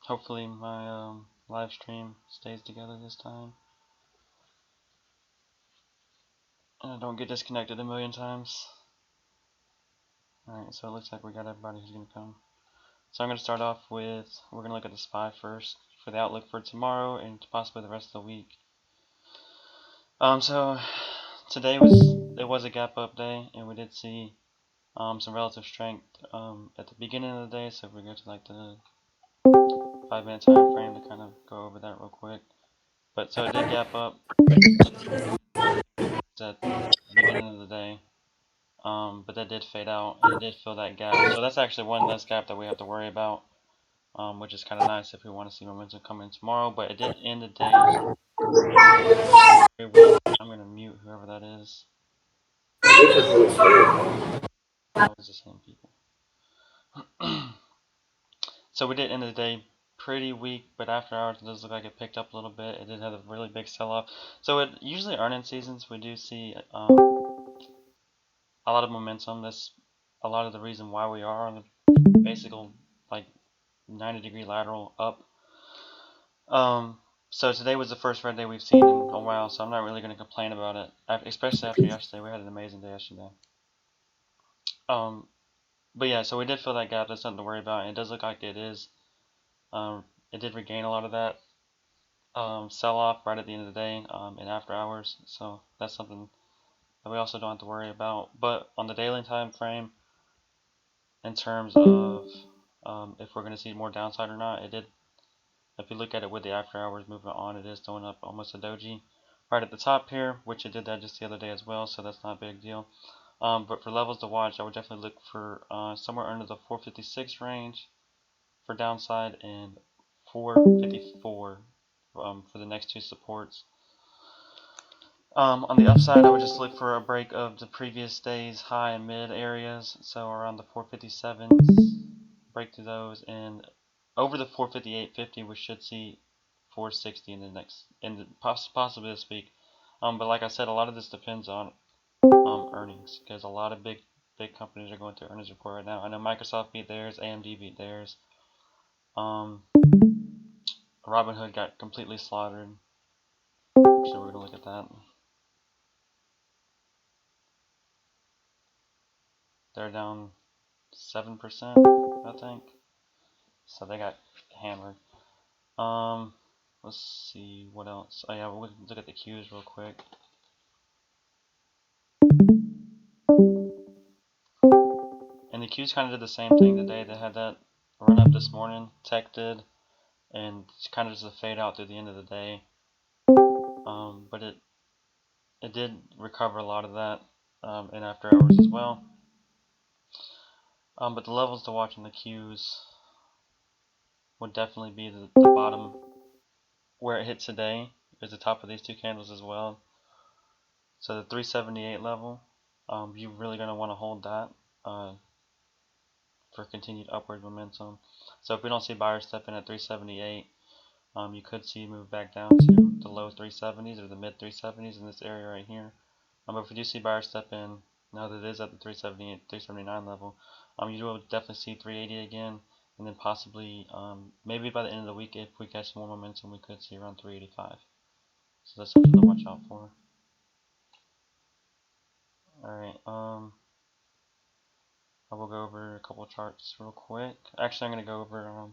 Hopefully my live stream stays together this time. And I don't get disconnected a million times. Alright, so it looks like we got everybody who's going to come. So I'm going to start off with, we're going to look at the SPY first for the outlook for tomorrow and possibly the rest of the week. So today was a gap up day, and we did see some relative strength at the beginning of the day. So if we go to like the 5-minute time frame to kind of go over that real quick. But so it did gap up at the beginning of the day. But that did fade out, and it did fill that gap. So that's actually one less gap that we have to worry about, which is kind of nice if we want to see momentum come in tomorrow. But it did end the day very weak. I'm going to mute whoever that is. Always the same people. So we did end the day pretty weak, but after hours it does look like it picked up a little bit. It did have a really big sell-off. So usually earnings seasons we do see a lot of momentum. That's a lot of the reason why we are on the basic like 90-degree lateral up. So today was the first red day we've seen in a while, so I'm not really going to complain about it, especially after yesterday. We had an amazing day yesterday. But yeah, so we did fill that gap. That's nothing to worry about. And it does look like it is. It did regain a lot of that sell-off right at the end of the day and after hours. So that's something that we also don't have to worry about. But on the daily time frame, in terms of if we're going to see more downside or not, it did. If you look at it with the after hours movement on, it is throwing up almost a doji right at the top here, which it did that just the other day as well, so that's not a big deal. But for levels to watch, I would definitely look for somewhere under the 456 range for downside and 454 for the next two supports. On the upside, I would just look for a break of the previous day's high and mid areas, so around the 457s, break through those, and over the 458.50, we should see 460 possibly this week. But like I said, a lot of this depends on earnings, because a lot of big companies are going through earnings report right now. I know Microsoft beat theirs, AMD beat theirs. Robinhood got completely slaughtered. So we're gonna look at that. They're down 7%, I think. So they got hammered. Let's see what else. Oh yeah, we'll look at the Qs real quick. And the Qs kind of did the same thing today. They had that run up this morning. Tech did, and it's kind of just a fade out through the end of the day. But it did recover a lot of that in after hours as well. But the levels to watch on the Qs would definitely be the bottom where it hit today is the top of these two candles as well. So the 378 level, you're really going to want to hold that for continued upward momentum. So if we don't see buyers step in at 378, you could see move back down to the low 370s or the mid 370s in this area right here. But if we do see buyers step in, now that it is at the 378, 379 level, you will definitely see 380 again, and then possibly, maybe by the end of the week, if we catch more momentum, we could see around 385. So that's something to watch out for. Alright, I will go over a couple of charts real quick. Actually, I'm going to go over,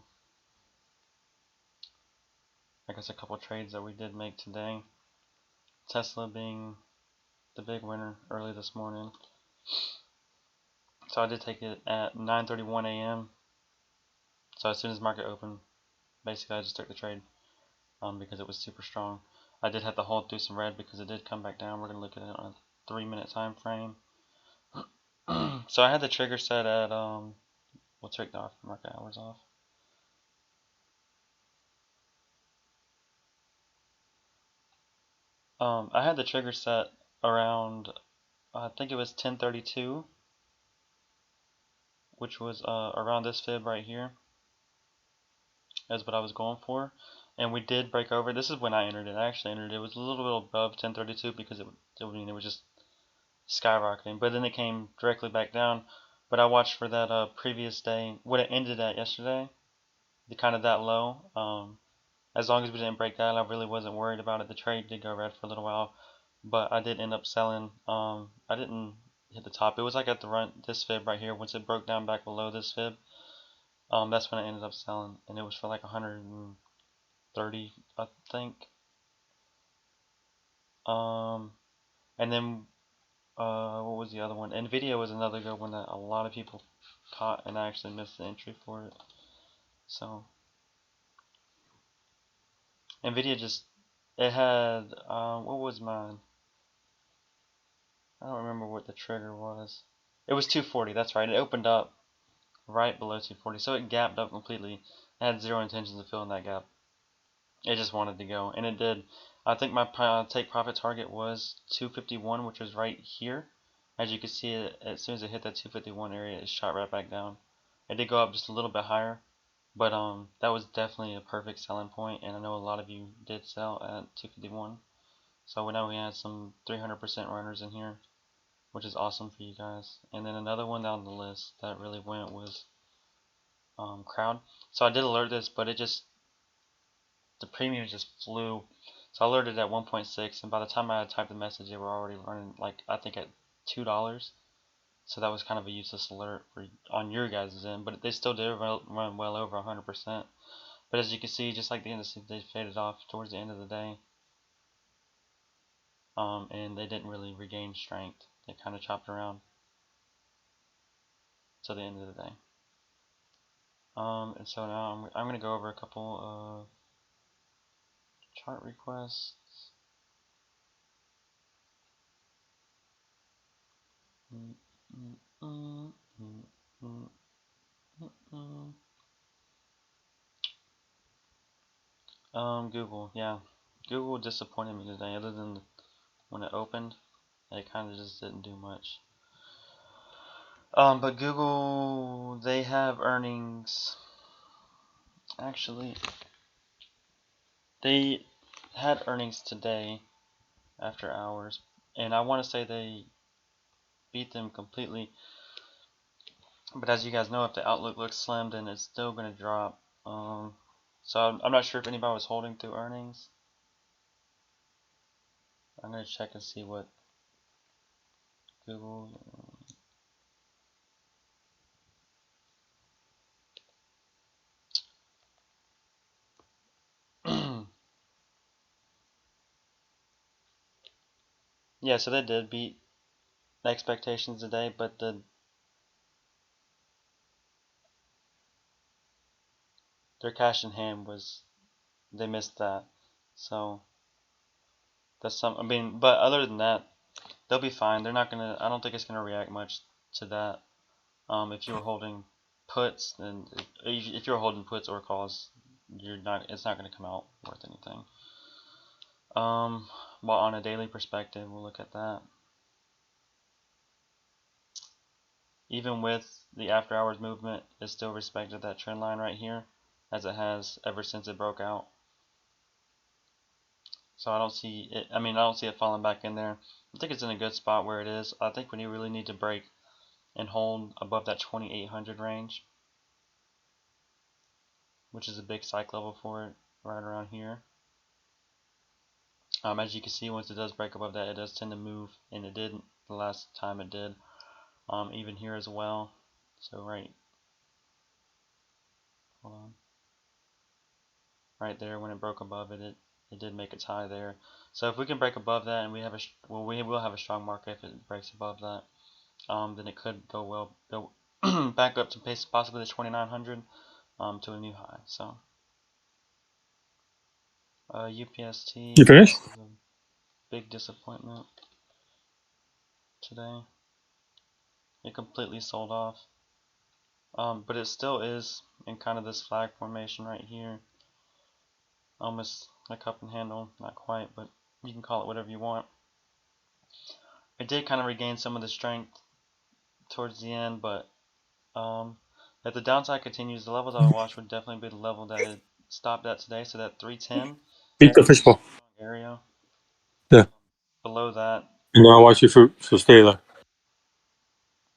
I guess, a couple of trades that we did make today. Tesla being the big winner early this morning. So I did take it at 9:31 a.m. So as soon as market opened, basically I just took the trade because it was super strong. I did have to hold through some red because it did come back down. We're going to look at it on a 3-minute time frame. So I had the trigger set at, we'll take the market hours off. I had the trigger set around, I think it was 10:32, which was around this fib right here. That's what I was going for, and we did break over. This is when I entered it. I actually entered it. It was a little bit above 10:32 because it was just skyrocketing, but then it came directly back down. But I watched for that previous day, what it ended at yesterday. the kind of that low. As long as we didn't break that, I really wasn't worried about it. The trade did go red for a little while, but I did end up selling. I didn't hit the top. It was like at the run this fib right here. Once it broke down back below this fib, that's when I ended up selling, and it was for like 130, I think. And then what was the other one? Nvidia was another good one that a lot of people caught, and I actually missed the entry for it. So Nvidia just it had what was mine? I don't remember what the trigger was. It was 240. That's right. It opened up right below 240, so it gapped up completely. I had zero intentions of filling that gap. It just wanted to go, and it did. I think my take profit target was 251, which was right here. As you can see, as soon as it hit that 251 area, it shot right back down. It did go up just a little bit higher, but that was definitely a perfect selling point, and I know a lot of you did sell at 251. So now we had some 300% runners in here, which is awesome for you guys. And then another one down the list that really went was Crowd. So I did alert this, but the premium just flew. So I alerted at 1.6, and by the time I had typed the message, they were already running like I think at $2. So that was kind of a useless alert on your guys' end, but they still did run well over 100%. But as you can see, just like the indices, they faded off towards the end of the day, and they didn't really regain strength. They kind of chopped around to the end of the day. And so now I'm going to go over a couple of chart requests. Google, yeah. Google disappointed me today, other than when it opened. It kind of just didn't do much. But Google, they have earnings. Actually, they had earnings today after hours, and I want to say they beat them completely. But as you guys know, if the outlook looks slim, then it's still going to drop. So I'm not sure if anybody was holding through earnings. I'm going to check and see what Google. Yeah, so they did beat expectations today, but their cash in hand was they missed that. So that's some. I mean, but other than that, they'll be fine. They're not gonna. I don't think it's gonna react much to that. If you were holding puts, then if you're holding puts or calls, you're not. It's not gonna come out worth anything. Well, on a daily perspective, we'll look at that. Even with the after hours movement, it still respected that trend line right here, as it has ever since it broke out. So I don't see it. I mean, I don't see it falling back in there. I think it's in a good spot where it is. I think we really need to break and hold above that 2800 range, which is a big psych level for it, right around here. As you can see, once it does break above that, it does tend to move, and it did the last time it did. Even here as well. So hold on, right there when it broke above it, it did make its high there. So if we can break above that, and we will have a strong market if it breaks above that. Then it could go back up to possibly the 2900 to a new high. So UPST. You finished? Big disappointment today. It completely sold off. But it still is in kind of this flag formation right here. Almost a cup and handle, not quite, but you can call it whatever you want. It did kind of regain some of the strength towards the end, but if the downside continues, the levels I would watch would definitely be the level that it stopped at today. So that 310 Beat the fishbowl. area. Yeah. Below that, And now watch your fruit, so stay there.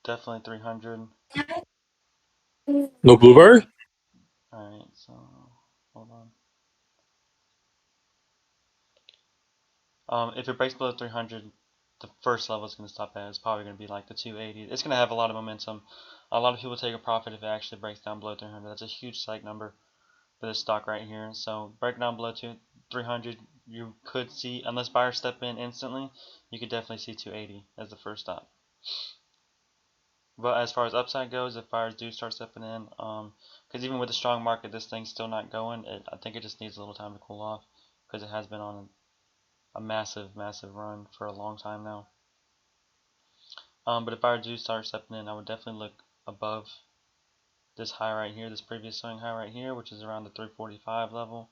definitely 300. No blueberry? Alright, So hold on. If it breaks below 300, the first level it's going to stop at is probably going to be like the 280. It's going to have a lot of momentum. A lot of people take a profit if it actually breaks down below 300. That's a huge psych number for this stock right here. So breaking down below 300, you could see, unless buyers step in instantly, you could definitely see 280 as the first stop. But as far as upside goes, if buyers do start stepping in, because even with a strong market, this thing's still not going. I think it just needs a little time to cool off because it has been on a massive, massive run for a long time now. But if buyers do start stepping in, I would definitely look above this high right here, this previous swing high right here, which is around the 345 level,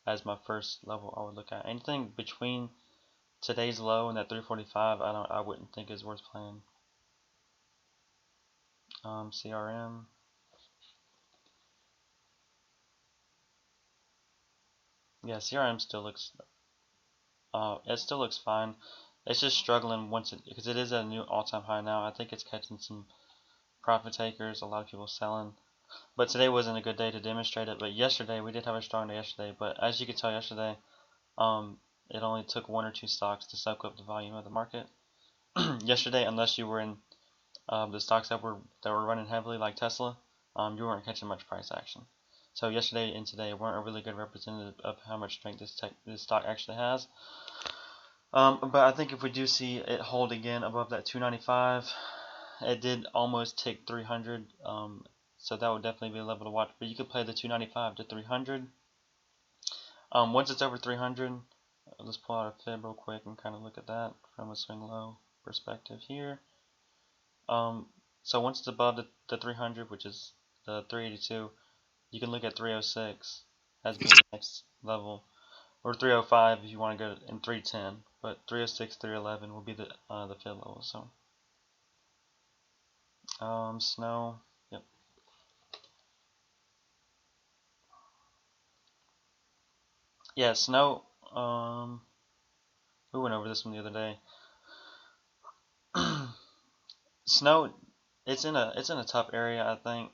as my first level I would look at. Anything between today's low and that 345, I wouldn't think is worth playing. CRM. Yeah, CRM still looks it still looks fine. It's just struggling because it is at a new all-time high now. I think it's catching some profit takers, a lot of people selling. But today wasn't a good day to demonstrate it. But yesterday, we did have a strong day yesterday. But as you could tell yesterday, it only took one or two stocks to soak up the volume of the market. Yesterday, unless you were in the stocks that were running heavily like Tesla, you weren't catching much price action. So yesterday and today weren't a really good representative of how much strength this stock actually has. But I think if we do see it hold again above that 295, it did almost tick 300. So that would definitely be a level to watch. But you could play the 295 to 300. Once it's over 300, let's pull out a fib real quick and kind of look at that from a swing low perspective here. So once it's above the 300, which is the 382, you can look at 306 as being the next level, or 305 if you want to go in 310. But 306, 311 will be the fib level. So snow, yep. Yeah, snow. We went over this one the other day. Snow, it's in a tough area, I think.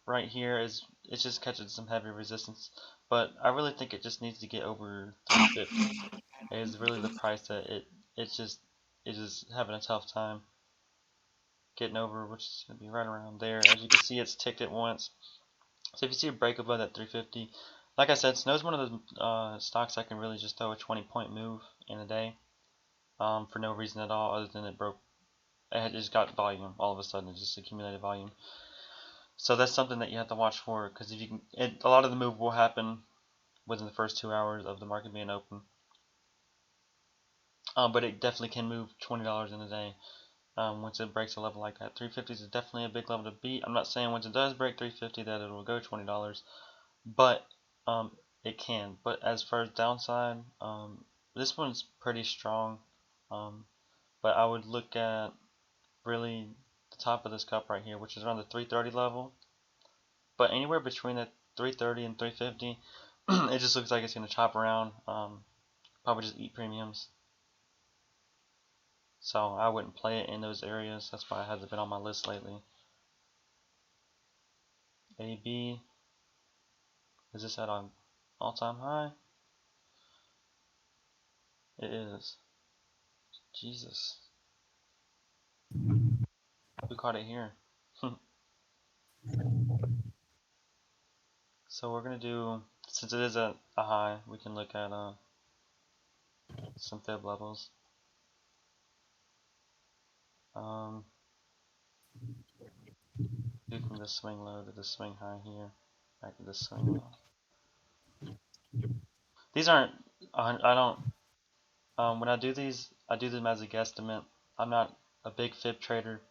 Right here it's just catching some heavy resistance, but I really think it just needs to get over 350. Is really the price that it's just having a tough time getting over, which is gonna be right around there. As you can see, it's ticked it once. So if you see a break above that 350, like I said, Snow's one of those stocks that can really just throw a 20-point move in a day, for no reason at all other than it broke. It just got volume all of a sudden. It just accumulated volume. So that's something that you have to watch for, because if you can, a lot of the move will happen within the first 2 hours of the market being open. But it definitely can move $20 in a day. Once it breaks a level like that, 350 is definitely a big level to beat. I'm not saying once it does break 350 that it will go $20, but it can. But as far as downside, this one's pretty strong. But I would look at really the top of this cup right here, which is around the 330 level. But anywhere between the 330 and 350, it just looks like it's going to chop around. Probably just eat premiums. So I wouldn't play it in those areas. That's why it hasn't been on my list lately. AB, is this at an all-time high? It is. Jesus. We caught it here. So we're going to do, since it is a high, we can look at some fib levels. Do from the swing low to the swing high here, back to the swing low. These aren't, I don't, when I do these, I do them as a guesstimate. I'm not a big fib trader,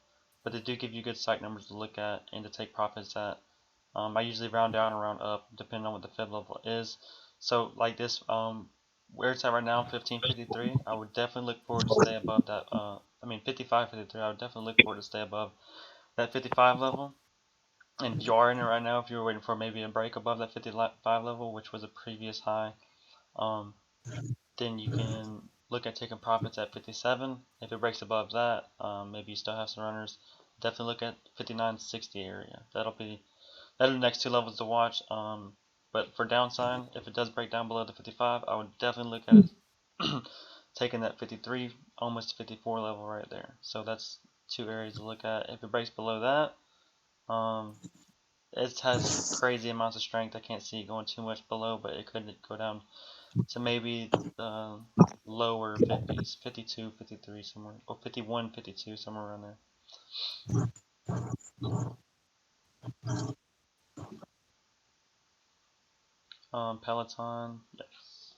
but they do give you good psych numbers to look at and to take profits at. I usually round down or round up depending on what the fib level is. So like this, where it's at right now, 1553, I would definitely look forward to stay above that. 5553, I would definitely look forward to stay above that 55 level. And if you are in it right now, if you're waiting for maybe a break above that 55 level, which was a previous high, then you can look at taking profits at 57. If it breaks above that, maybe you still have some runners. Definitely look at 59.60 area. That'll be that are the next two levels to watch. But for downside, if it does break down below the 55, I would definitely look at it taking that 53, almost 54 level right there. So that's two areas to look at. If it breaks below that, it has crazy amounts of strength. I can't see it going too much below, but it could go down to maybe lower 50s, 52, 53 somewhere, or 51, 52 somewhere around there. Peloton, yes.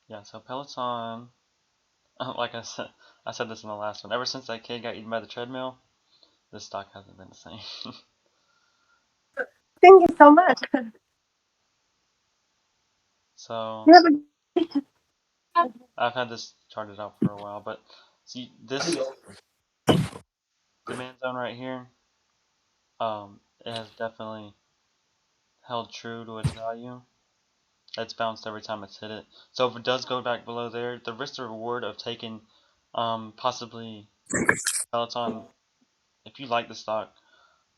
Yeah, so Peloton, like I said this in the last one. Ever since that kid got eaten by the treadmill, this stock hasn't been the same. Thank you so much. So I've had this charted out for a while, but see this demand zone right here, it has definitely held true to its value. It's bounced every time it's hit it. So if it does go back below there, the risk to reward of taking possibly Peloton, if you like the stock,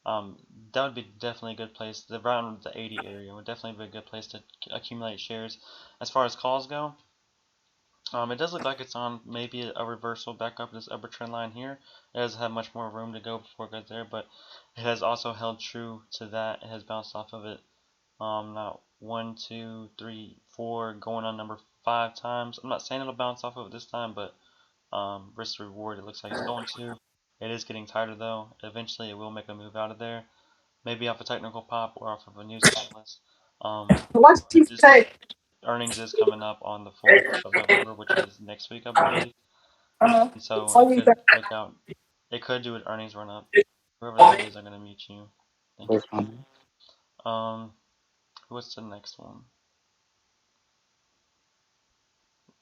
that would be definitely a good place. Around the 80 area would definitely be a good place to accumulate shares. As far as calls go, it does look like it's on maybe a reversal back up this upper trend line here. It does have much more room to go before it goes there, but it has also held true to that. It has bounced off of it. Not 1, 2, 3, 4, going on number 5 times. I'm not saying it'll bounce off of it this time, but risk to reward, it looks like it's going to. It is getting tighter though. Eventually, it will make a move out of there. Maybe off a technical pop or off of a news catalyst. What she Just say? earnings is coming up on the 4th of November, which is next week, I believe. And so it could look out. It could do an earnings run up. Whoever that is, I'm gonna mute you. Thank you. What's the next one?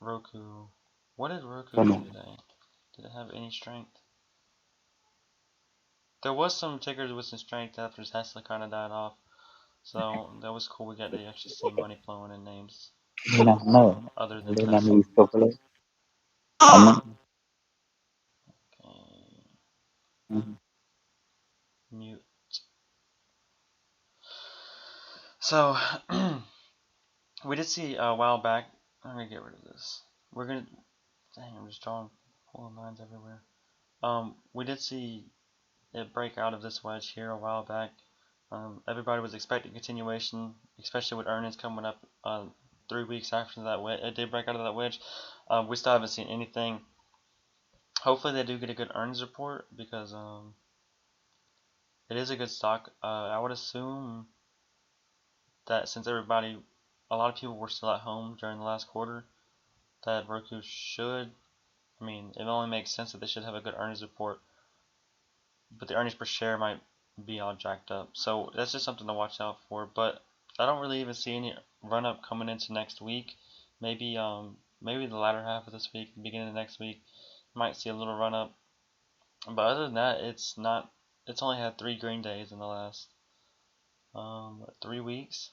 Roku. What did Roku do today? Did it have any strength? There was some tickers with some strength after Tesla kind of died off. So that was cool. We got to actually see money flowing in names other than Tesla. Okay. Mute. So we did see a while back. I'm gonna get rid of this. We're gonna. Dang, I'm just drawing pulling lines everywhere. We did see it break out of this wedge here a while back. Everybody was expecting continuation, especially with earnings coming up 3 weeks after that wedge. It did break out of that wedge. We still haven't seen anything. Hopefully they do get a good earnings report because it is a good stock. I would assume that since a lot of people were still at home during the last quarter, that Roku should. I mean, it only makes sense that they should have a good earnings report, but the earnings per share might be all jacked up. So that's just something to watch out for. But I don't really even see any run up coming into next week. Maybe the latter half of this week, beginning of next week, might see a little run up. But other than that, it's not. It's only had 3 green days in the last 3 weeks.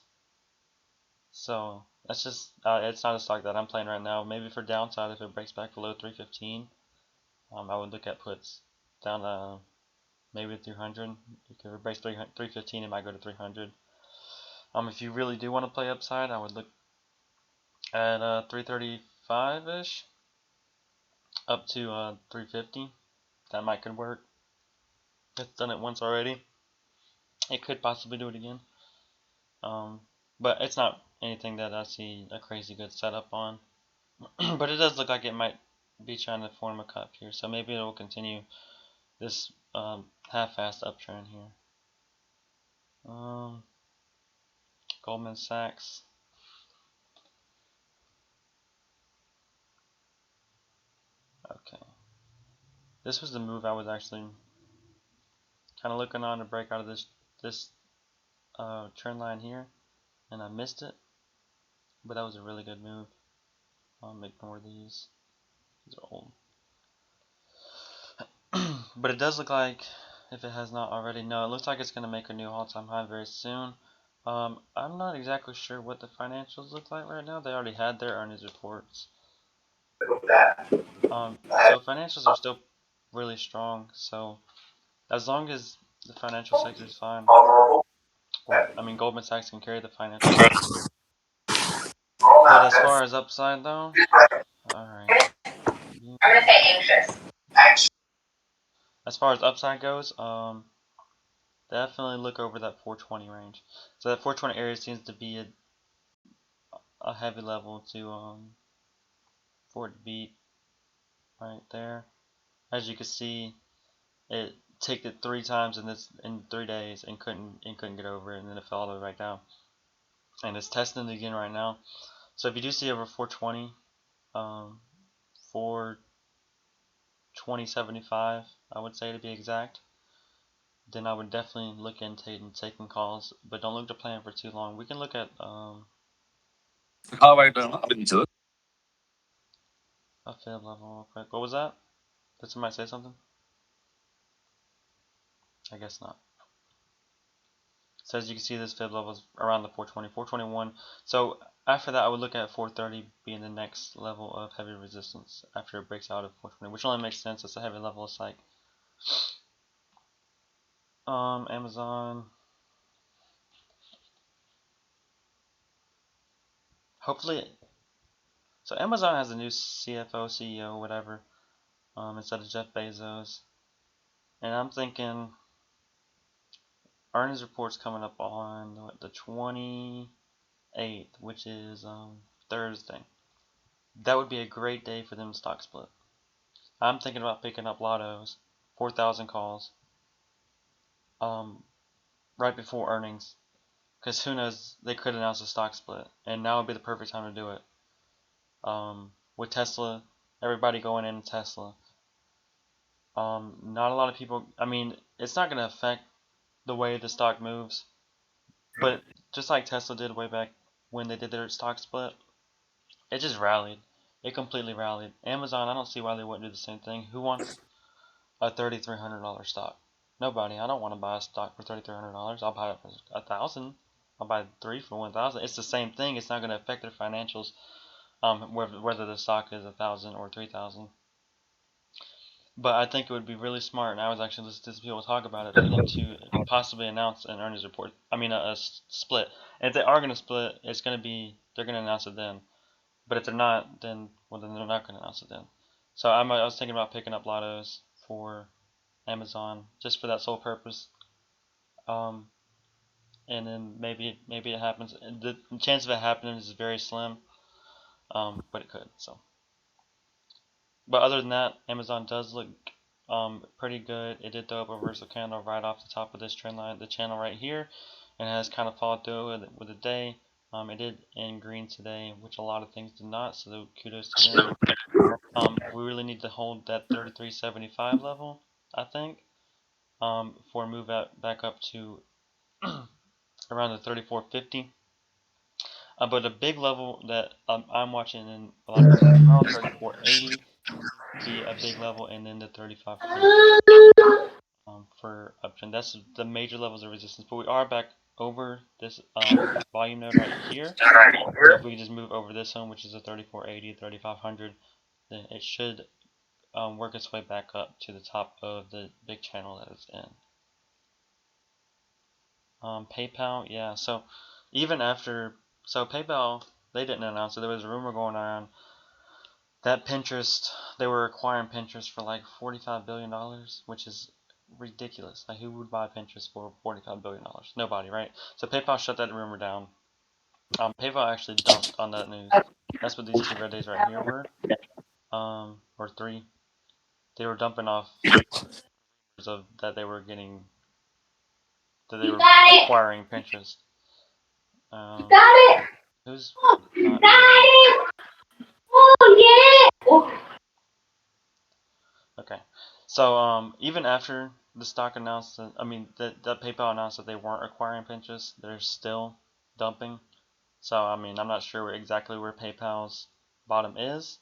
So that's just it's not a stock that I'm playing right now. Maybe for downside, if it breaks back below 315, I would look at puts down maybe 300. If it breaks 315, it might go to 300. If you really do want to play upside, I would look at 335-ish up to 350. That might could work. It's done it once already. It could possibly do it again. But it's not anything that I see a crazy good setup on. But it does look like it might be trying to form a cup here. So maybe it will continue this half-assed uptrend here. Goldman Sachs. Okay. This was the move I was actually kind of looking on to break out of this trend line here, and I missed it. But that was a really good move. Ignore these. These are old. But it does look like, if it has not already, no, it looks like it's going to make a new all-time high very soon. I'm not exactly sure what the financials look like right now. They already had their earnings reports. So financials are still really strong. So as long as the financial sector is fine. Or, I mean, Goldman Sachs can carry the financial sector. But as far as upside, though, alright. I'm gonna say anxious. As far as upside goes, definitely look over that 420 range. So that 420 area seems to be a heavy level to for it to beat right there. As you can see, it ticked it 3 times in 3 days and couldn't get over it, and then it fell all the way back down. And it's testing it again right now. So if you do see over 420, 420.75, I would say to be exact, then I would definitely look into taking calls, but don't look to plan for too long. We can look at a fib level real quick. What was that? Did somebody say something? I guess not. So as you can see, this fib level is around the 420, 421. So after that, I would look at 430 being the next level of heavy resistance after it breaks out of 420, which only makes sense. It's a heavy level. It's like Amazon. Hopefully, so Amazon has a new CFO, CEO, whatever, instead of Jeff Bezos, and I'm thinking earnings reports coming up on the 28th, which is Thursday. That would be a great day for them stock split. I'm thinking about picking up lottos, 4,000 calls, right before earnings, because who knows, they could announce a stock split, and now would be the perfect time to do it. With Tesla, everybody going in Tesla. Not a lot of people. I mean, it's not going to affect the way the stock moves, but just like Tesla did way back when they did their stock split, it just rallied. It completely rallied. Amazon, I don't see why they wouldn't do the same thing. Who wants a $3,300 stock? Nobody. I don't want to buy a stock for $3,300. I'll buy it for $1,000. I'll buy 3 for $1,000. It's the same thing. It's not going to affect their financials, whether the stock is 1,000 or 3,000. But I think it would be really smart, and I was actually listening to people talk about it, for them to possibly announce an earnings report. I mean, a split. And if they are going to split, it's going to be, they're going to announce it then. But if they're not, then they're not going to announce it then. So I was thinking about picking up lottos for Amazon just for that sole purpose. And then maybe it happens. The chance of it happening is very slim, but it could. So, but other than that, Amazon does look pretty good. It did throw up a reversal candle right off the top of this trend line, the channel right here, and has kind of followed through with the day. It did end green today, which a lot of things did not. So kudos to them. We really need to hold that 33.75 level, I think, for a move back up to around the 34.50. But a big level that I'm watching in a lot of around 34.80 be a big level, and then the 3500 for uptrend. That's the major levels of resistance. But we are back over this volume node right here. So if we can just move over this one, which is a 3480, 3500, then it should work its way back up to the top of the big channel that it's in. PayPal, yeah. So even after, PayPal, they didn't announce it. There was a rumor going around that Pinterest, they were acquiring Pinterest for like $45 billion, which is ridiculous. Like, who would buy Pinterest for $45 billion? Nobody, right? So PayPal shut that rumor down. PayPal actually dumped on that news. That's what these 2 red days right here were. Or 3. They were dumping off of that they were acquiring Pinterest. Got it. Who's not okay? So even after the stock announced that, I mean that PayPal announced that they weren't acquiring Pinterest, they're still dumping. So I mean, I'm not sure exactly where PayPal's bottom is,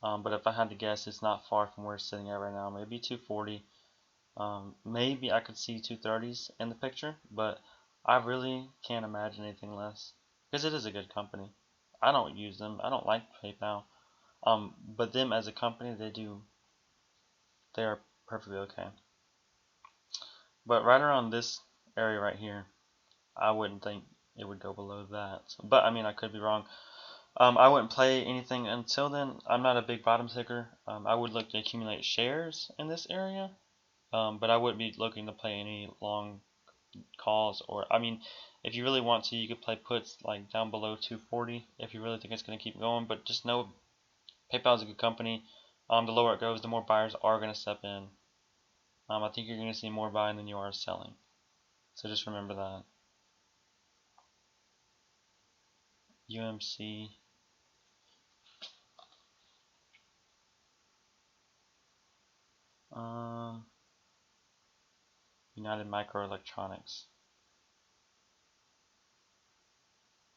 but if I had to guess, it's not far from where it's sitting at right now. Maybe 240. Maybe I could see 230s in the picture, but I really can't imagine anything less because it is a good company. I don't use them. I don't like PayPal. But them as a company, they are perfectly okay. But right around this area right here, I wouldn't think it would go below that. But I mean, I could be wrong. I wouldn't play anything until then. I'm not a big bottom ticker. I would look to accumulate shares in this area, but I wouldn't be looking to play any long calls. Or I mean, if you really want to, you could play puts like down below 240 if you really think it's going to keep going. But just know PayPal is a good company. The lower it goes, the more buyers are going to step in. I think you're going to see more buying than you are selling. So just remember that. UMC. United Microelectronics.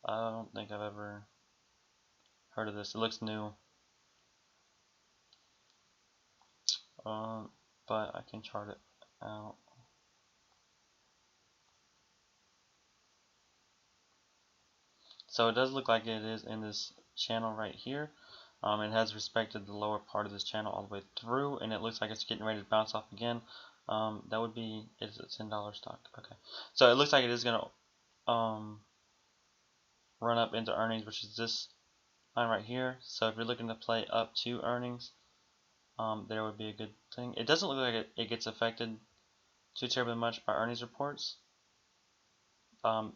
I don't think I've ever heard of this. It looks new. But I can chart it out. So it does look like it is in this channel right here. It has respected the lower part of this channel all the way through, and it looks like it's getting ready to bounce off again. That would be, it's a $10 stock. Okay, so it looks like it is gonna run up into earnings, which is this line right here. So if you're looking to play up to earnings, there would be a good thing. It doesn't look like it gets affected too terribly much by earnings reports.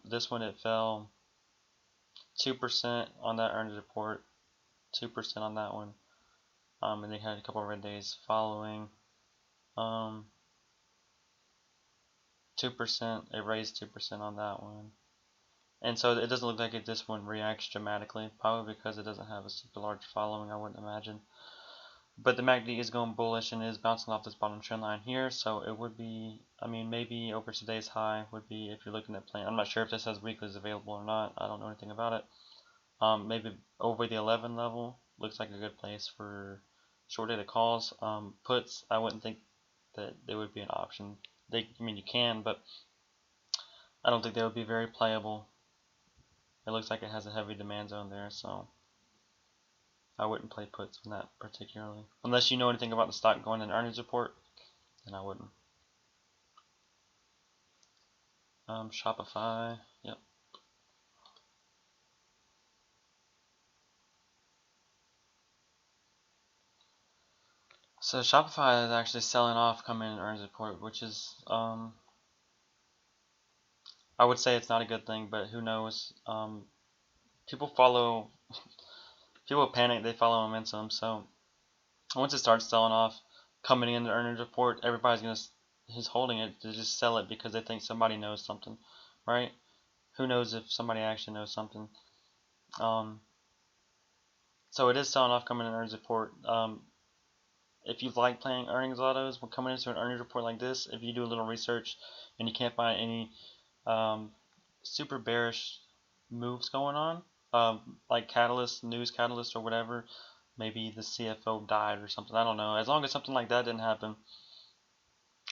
This one it fell 2% on that earnings report, 2% on that one, and they had a couple of red days following. 2%, it raised 2% on that one. And so it doesn't look like this one reacts dramatically, probably because it doesn't have a super large following, I wouldn't imagine. But the MACD is going bullish and is bouncing off this bottom trend line here, so it would be, I mean, maybe over today's high would be if you're looking at playing. I'm not sure if this has weeklies available or not. I don't know anything about it. Maybe over the 11 level looks like a good place for short dated calls. Puts, I wouldn't think that they would be an option. I mean, you can, but I don't think they would be very playable. It looks like it has a heavy demand zone there, so I wouldn't play puts on that particularly. Unless you know anything about the stock going in earnings report, then I wouldn't. Shopify, yep. So Shopify is actually selling off coming in earnings report, which is, I would say it's not a good thing, but who knows? People panic, they follow momentum. So once it starts selling off, coming in the earnings report, who's holding it to just sell it because they think somebody knows something, right? Who knows if somebody actually knows something? So it is selling off coming in earnings report. If you like playing earnings lottos, when coming into an earnings report like this, if you do a little research and you can't find any super bearish moves going on, like news catalyst or whatever, maybe the CFO died or something, I don't know. As long as something like that didn't happen,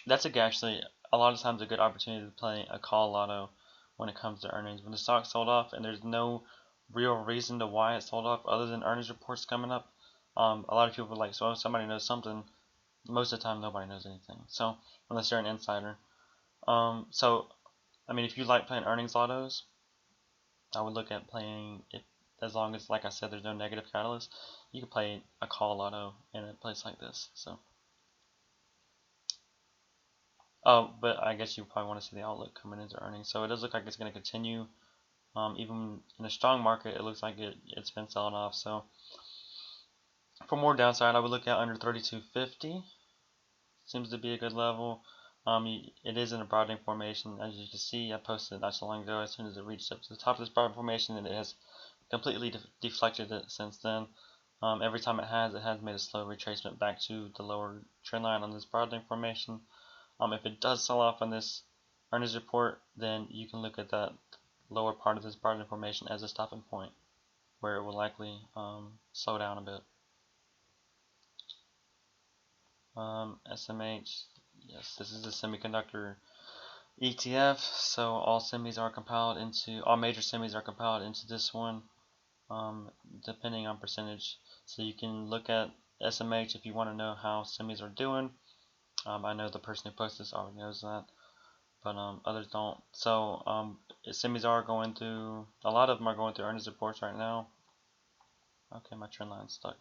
that's actually a lot of times a good opportunity to play a call lotto when it comes to earnings. When the stock sold off and there's no real reason to why it sold off other than earnings reports coming up, a lot of people are like, so somebody knows something. Most of the time, nobody knows anything. So unless you're an insider, so I mean, if you like playing earnings lottos, I would look at playing it as long as, like I said, there's no negative catalyst. You could play a call lotto in a place like this. So, but I guess you probably want to see the outlook coming into earnings. So it does look like it's going to continue. Even in a strong market, it looks like it's been selling off. So for more downside, I would look at under 32.50. Seems to be a good level. It is in a broadening formation, as you can see. I posted it not so long ago. As soon as it reached up to the top of this broadening formation, and it has completely deflected it since then. Every time it has made a slow retracement back to the lower trend line on this broadening formation. If it does sell off on this earnings report, then you can look at that lower part of this broadening formation as a stopping point, where it will likely slow down a bit. SMH, yes, this is a semiconductor ETF, so all major semis are compiled into this one, depending on percentage. So you can look at SMH if you want to know how semis are doing. I know the person who posted this already knows that. but others don't. So semis are going through, a lot of them are going through earnings reports right now. Okay, my trend line's stuck.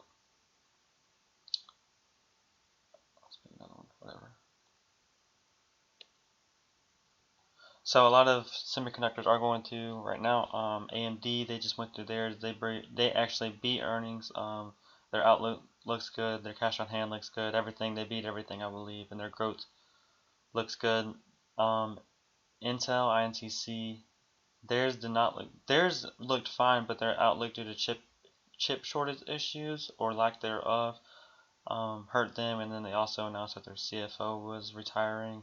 Let's make another one, whatever. So a lot of semiconductors are going to right now. AMD, they just went through theirs. They actually beat earnings. Their outlook looks good. Their cash on hand looks good. Everything, they beat everything, I believe, and their growth looks good. Intel, INTC, theirs looked fine, but their outlook due to chip shortage issues or lack thereof hurt them. And then they also announced that their CFO was retiring.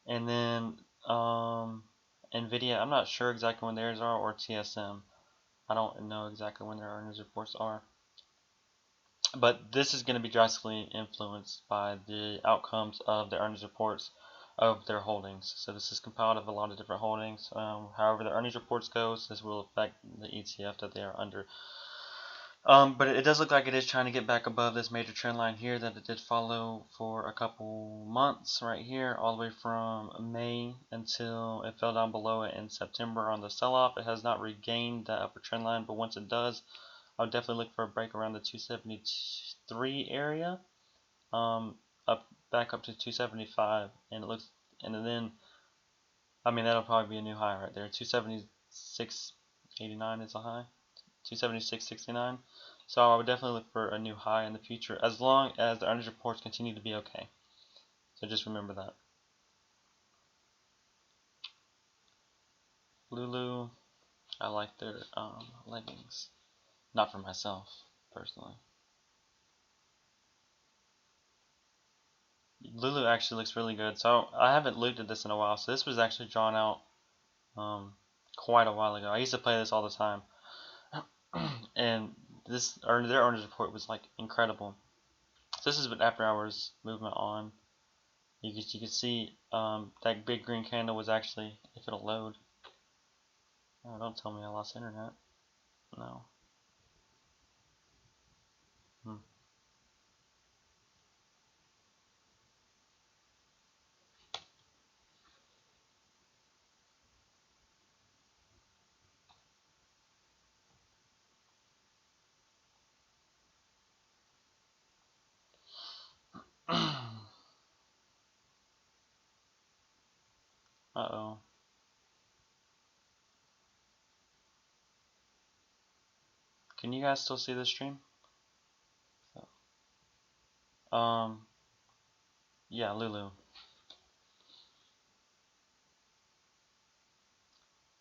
And then Nvidia, I'm not sure exactly when theirs are, or TSM. I don't know exactly when their earnings reports are. But this is going to be drastically influenced by the outcomes of the earnings reports of their holdings. So this is compiled of a lot of different holdings. However the earnings reports goes, this will affect the ETF that they are under. But it does look like it is trying to get back above this major trend line here that it did follow for a couple months right here, all the way from May until it fell down below it in September on the sell-off. It has not regained that upper trend line, but once it does, I'll definitely look for a break around the 273 area, back up to 275, and it looks, and then, I mean, that'll probably be a new high right there. 276.89 is a high. 276.69. So I would definitely look for a new high in the future, as long as the earnings reports continue to be okay. So just remember that. Lulu, I like their leggings. Not for myself, personally. Lulu actually looks really good. So I haven't looked at this in a while. So this was actually drawn out quite a while ago. I used to play this all the time. And their earnings report was like incredible. So this is an after hours movement on. You can see that big green candle was actually, if it'll load. Oh, don't tell me I lost internet. No. Uh-oh. Can you guys still see the stream? Yeah, Lulu.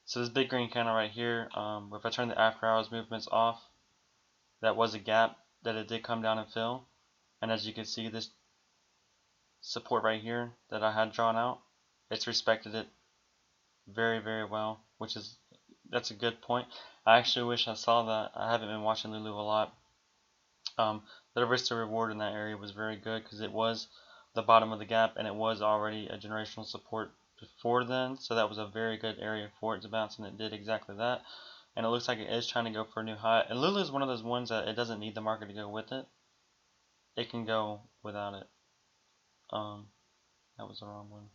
So this big green candle right here, if I turn the after hours movements off, that was a gap that it did come down and fill. And as you can see, this support right here that I had drawn out, it's respected it very, very well, that's a good point. I actually wish I saw that. I haven't been watching Lulu a lot. The risk to reward in that area was very good because it was the bottom of the gap and it was already a generational support before then, so that was a very good area for it to bounce, and it did exactly that. And it looks like it is trying to go for a new high. And Lulu is one of those ones that it doesn't need the market to go with it. It can go without it. That was the wrong one.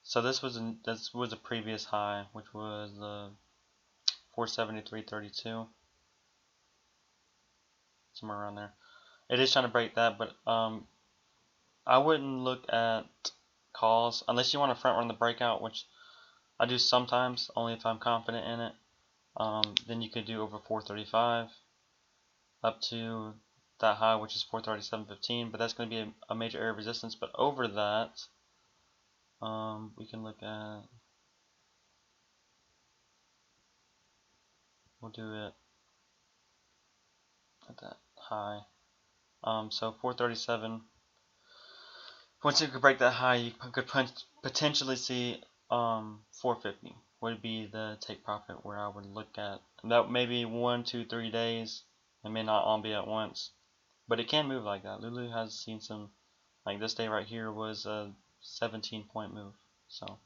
So this was a previous high, which was the 473.32, somewhere around there. It is trying to break that, but I wouldn't look at calls unless you want to front run the breakout, which I do sometimes, only if I'm confident in it. Then you could do over 435 up to that high, which is 437.15, but that's going to be a major area of resistance. But over that, we can look at, we'll do it at that high. So 437. Once you could break that high, you could potentially see 450 would be the take profit where I would look at. That maybe 1, 2, 3 days. It may not all be at once, but it can move like that. Lulu has seen some, like this day right here was a 17-point move. So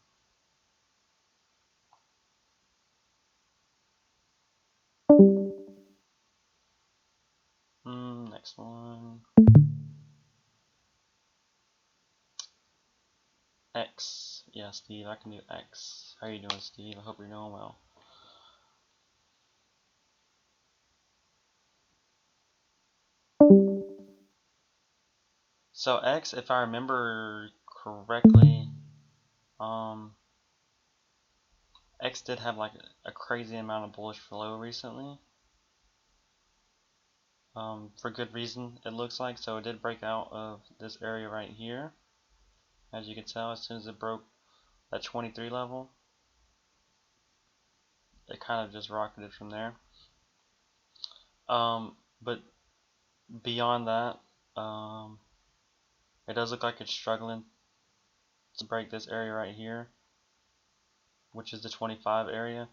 next one. X. Yeah, Steve, I can do X. How you doing, Steve? I hope you're doing well. So X, if I remember correctly, X did have like a crazy amount of bullish flow recently. For good reason, it looks like. So it did break out of this area right here. As you can tell, as soon as it broke that 23 level, it kind of just rocketed from there. But beyond that, it does look like it's struggling to break this area right here, which is the 25 area.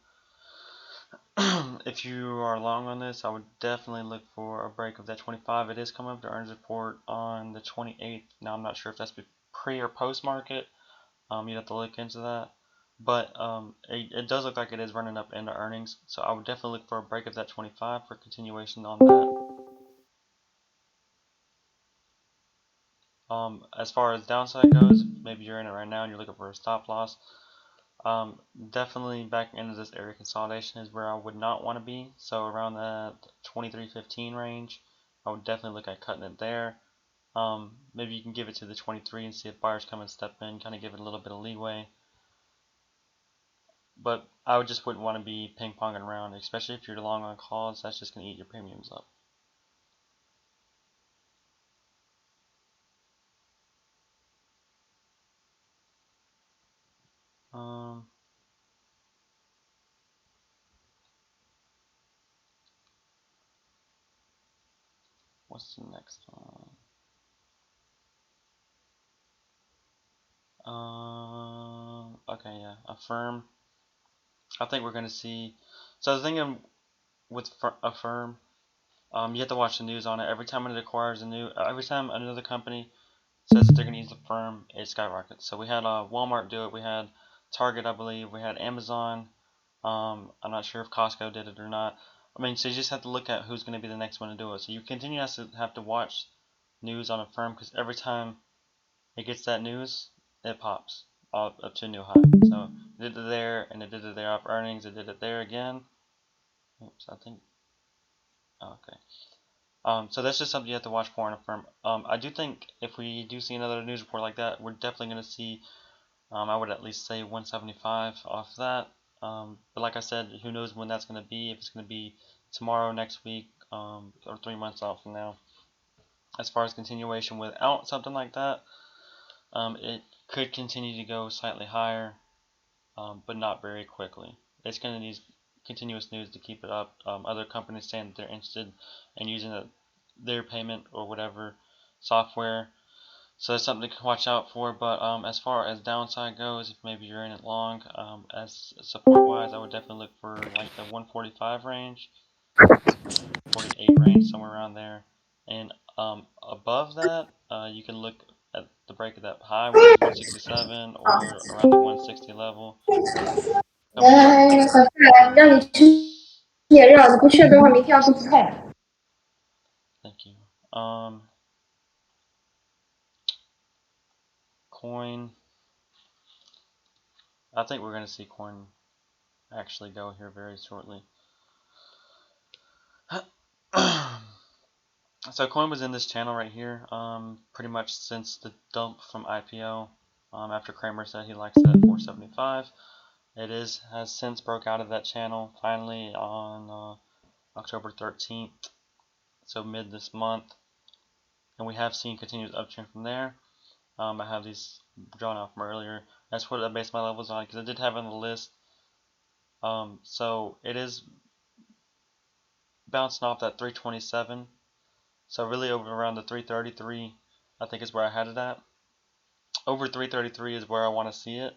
If you are long on this, I would definitely look for a break of that 25. It is coming up to earnings report on the 28th. Now I'm not sure if that's pre or post market. You'd have to look into that. But it does look like it is running up into earnings, so I would definitely look for a break of that 25 for continuation on that. As far as downside goes, maybe you're in it right now and you're looking for a stop loss. Definitely back into this area consolidation is where I would not want to be. So around that 23.15 range, I would definitely look at cutting it there. Maybe you can give it to the 23 and see if buyers come and step in, kind of give it a little bit of leeway. But I would just wouldn't want to be ping-ponging around, especially if you're long on calls. That's just going to eat your premiums up. What's the next one? Okay, yeah, Affirm. I think we're going to see. So the thing with Affirm, you have to watch the news on it. Every time it acquires every time another company says that they're going to use the firm, it skyrockets. So we had Walmart do it. We had Target, I believe. We had Amazon. I'm not sure if Costco did it or not. I mean, so you just have to look at who's going to be the next one to do it. So you continue to have to watch news on a firm because every time it gets that news, it pops up to a new high. So it did it there, and it did it there off earnings. It did it there again. Oops, I think. Okay. So that's just something you have to watch for in a firm. I do think if we do see another news report like that, we're definitely going to see, I would at least say 175 off that. But like I said, who knows when that's going to be, if it's going to be tomorrow, next week, or 3 months out from now. As far as continuation without something like that, it could continue to go slightly higher, but not very quickly. It's going to need continuous news to keep it up. Other companies saying that they're interested in using their payment or whatever software. So that's something to watch out for. But as far as downside goes, if maybe you're in it long, as support wise, I would definitely look for like the 145 range, 48 range, somewhere around there. And above that, you can look at the break of that high, which is 167, or around the 160 level.好，让你吃也热，你不吃的话，明天要肚子痛。Thank you. Coin. I think we're going to see coin actually go here very shortly. So coin was in this channel right here, pretty much since the dump from IPO. After Kramer said he likes it at 475, has since broke out of that channel finally on October 13th, so mid this month, and we have seen continuous uptrend from there. I have these drawn out from earlier. That's what I based my levels on because I did have it on the list. So it is bouncing off that 327. So really over around the 333, I think is where I had it at. Over 333 is where I want to see it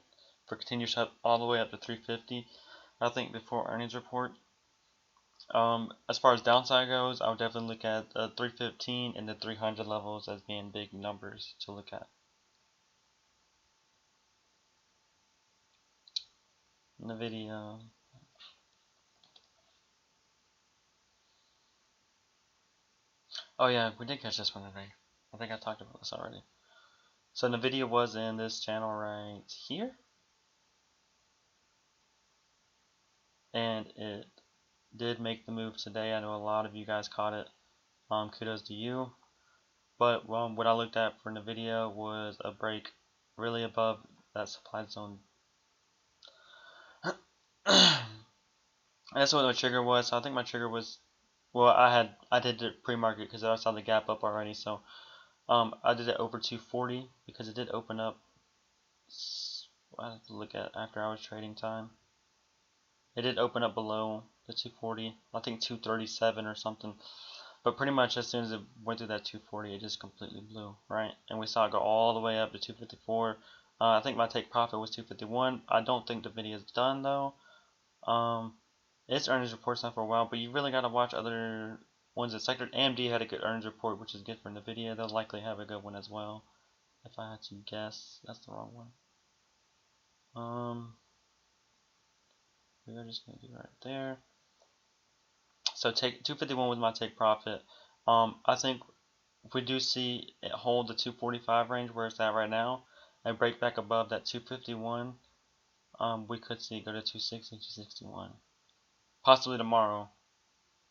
for continuous up all the way up to 350. I think before earnings report. As far as downside goes, I would definitely look at the 315 and the 300 levels as being big numbers to look at. NVIDIA. Oh yeah, we did catch this one today. I think I talked about this already. So Nvidia was in this channel right here, and it did make the move today. I know a lot of you guys caught it. Kudos to you. But what I looked at for Nvidia was a break really above that supply zone. That's what my trigger was. So I think my trigger was, well, I did it pre-market because I saw the gap up already. So I did it over 240 because it did open up. I have to look at after hours trading time. It did open up below the 240. I think 237 or something. But pretty much as soon as it went through that 240, it just completely blew, right? And we saw it go all the way up to 254. I think my take profit was 251. I don't think the video is done though. Its earnings report's not for a while, but you really got to watch other ones that sector. AMD had a good earnings report, which is good for Nvidia. They'll likely have a good one as well. If I had to guess, that's the wrong one. We're just gonna do right there. So take 251 was my take profit. I think if we do see it hold the 245 range where it's at right now and break back above that 251, we could see it go to 260, 261, possibly tomorrow.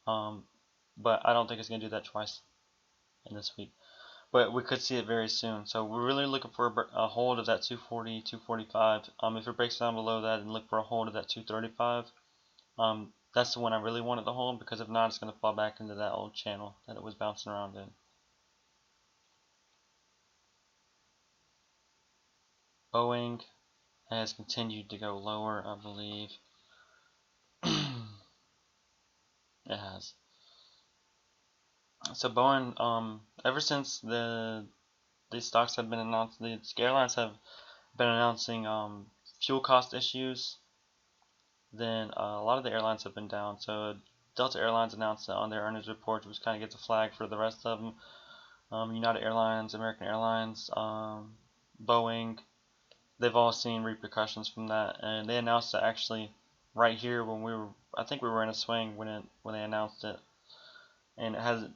But I don't think it's gonna do that twice in this week. But we could see it very soon. So we're really looking for a hold of that 240, 245. If it breaks down below that and look for a hold of that 235, that's the one I really wanted to hold, because if not, it's going to fall back into that old channel that it was bouncing around in. Boeing has continued to go lower, I believe. It has. So Boeing, ever since these stocks have been announced, the airlines have been announcing fuel cost issues, then a lot of the airlines have been down. So Delta Airlines announced that on their earnings report, which kind of gets a flag for the rest of them. United Airlines, American Airlines, Boeing, they've all seen repercussions from that, and they announced it actually right here when I think we were in a swing when they announced it, and it has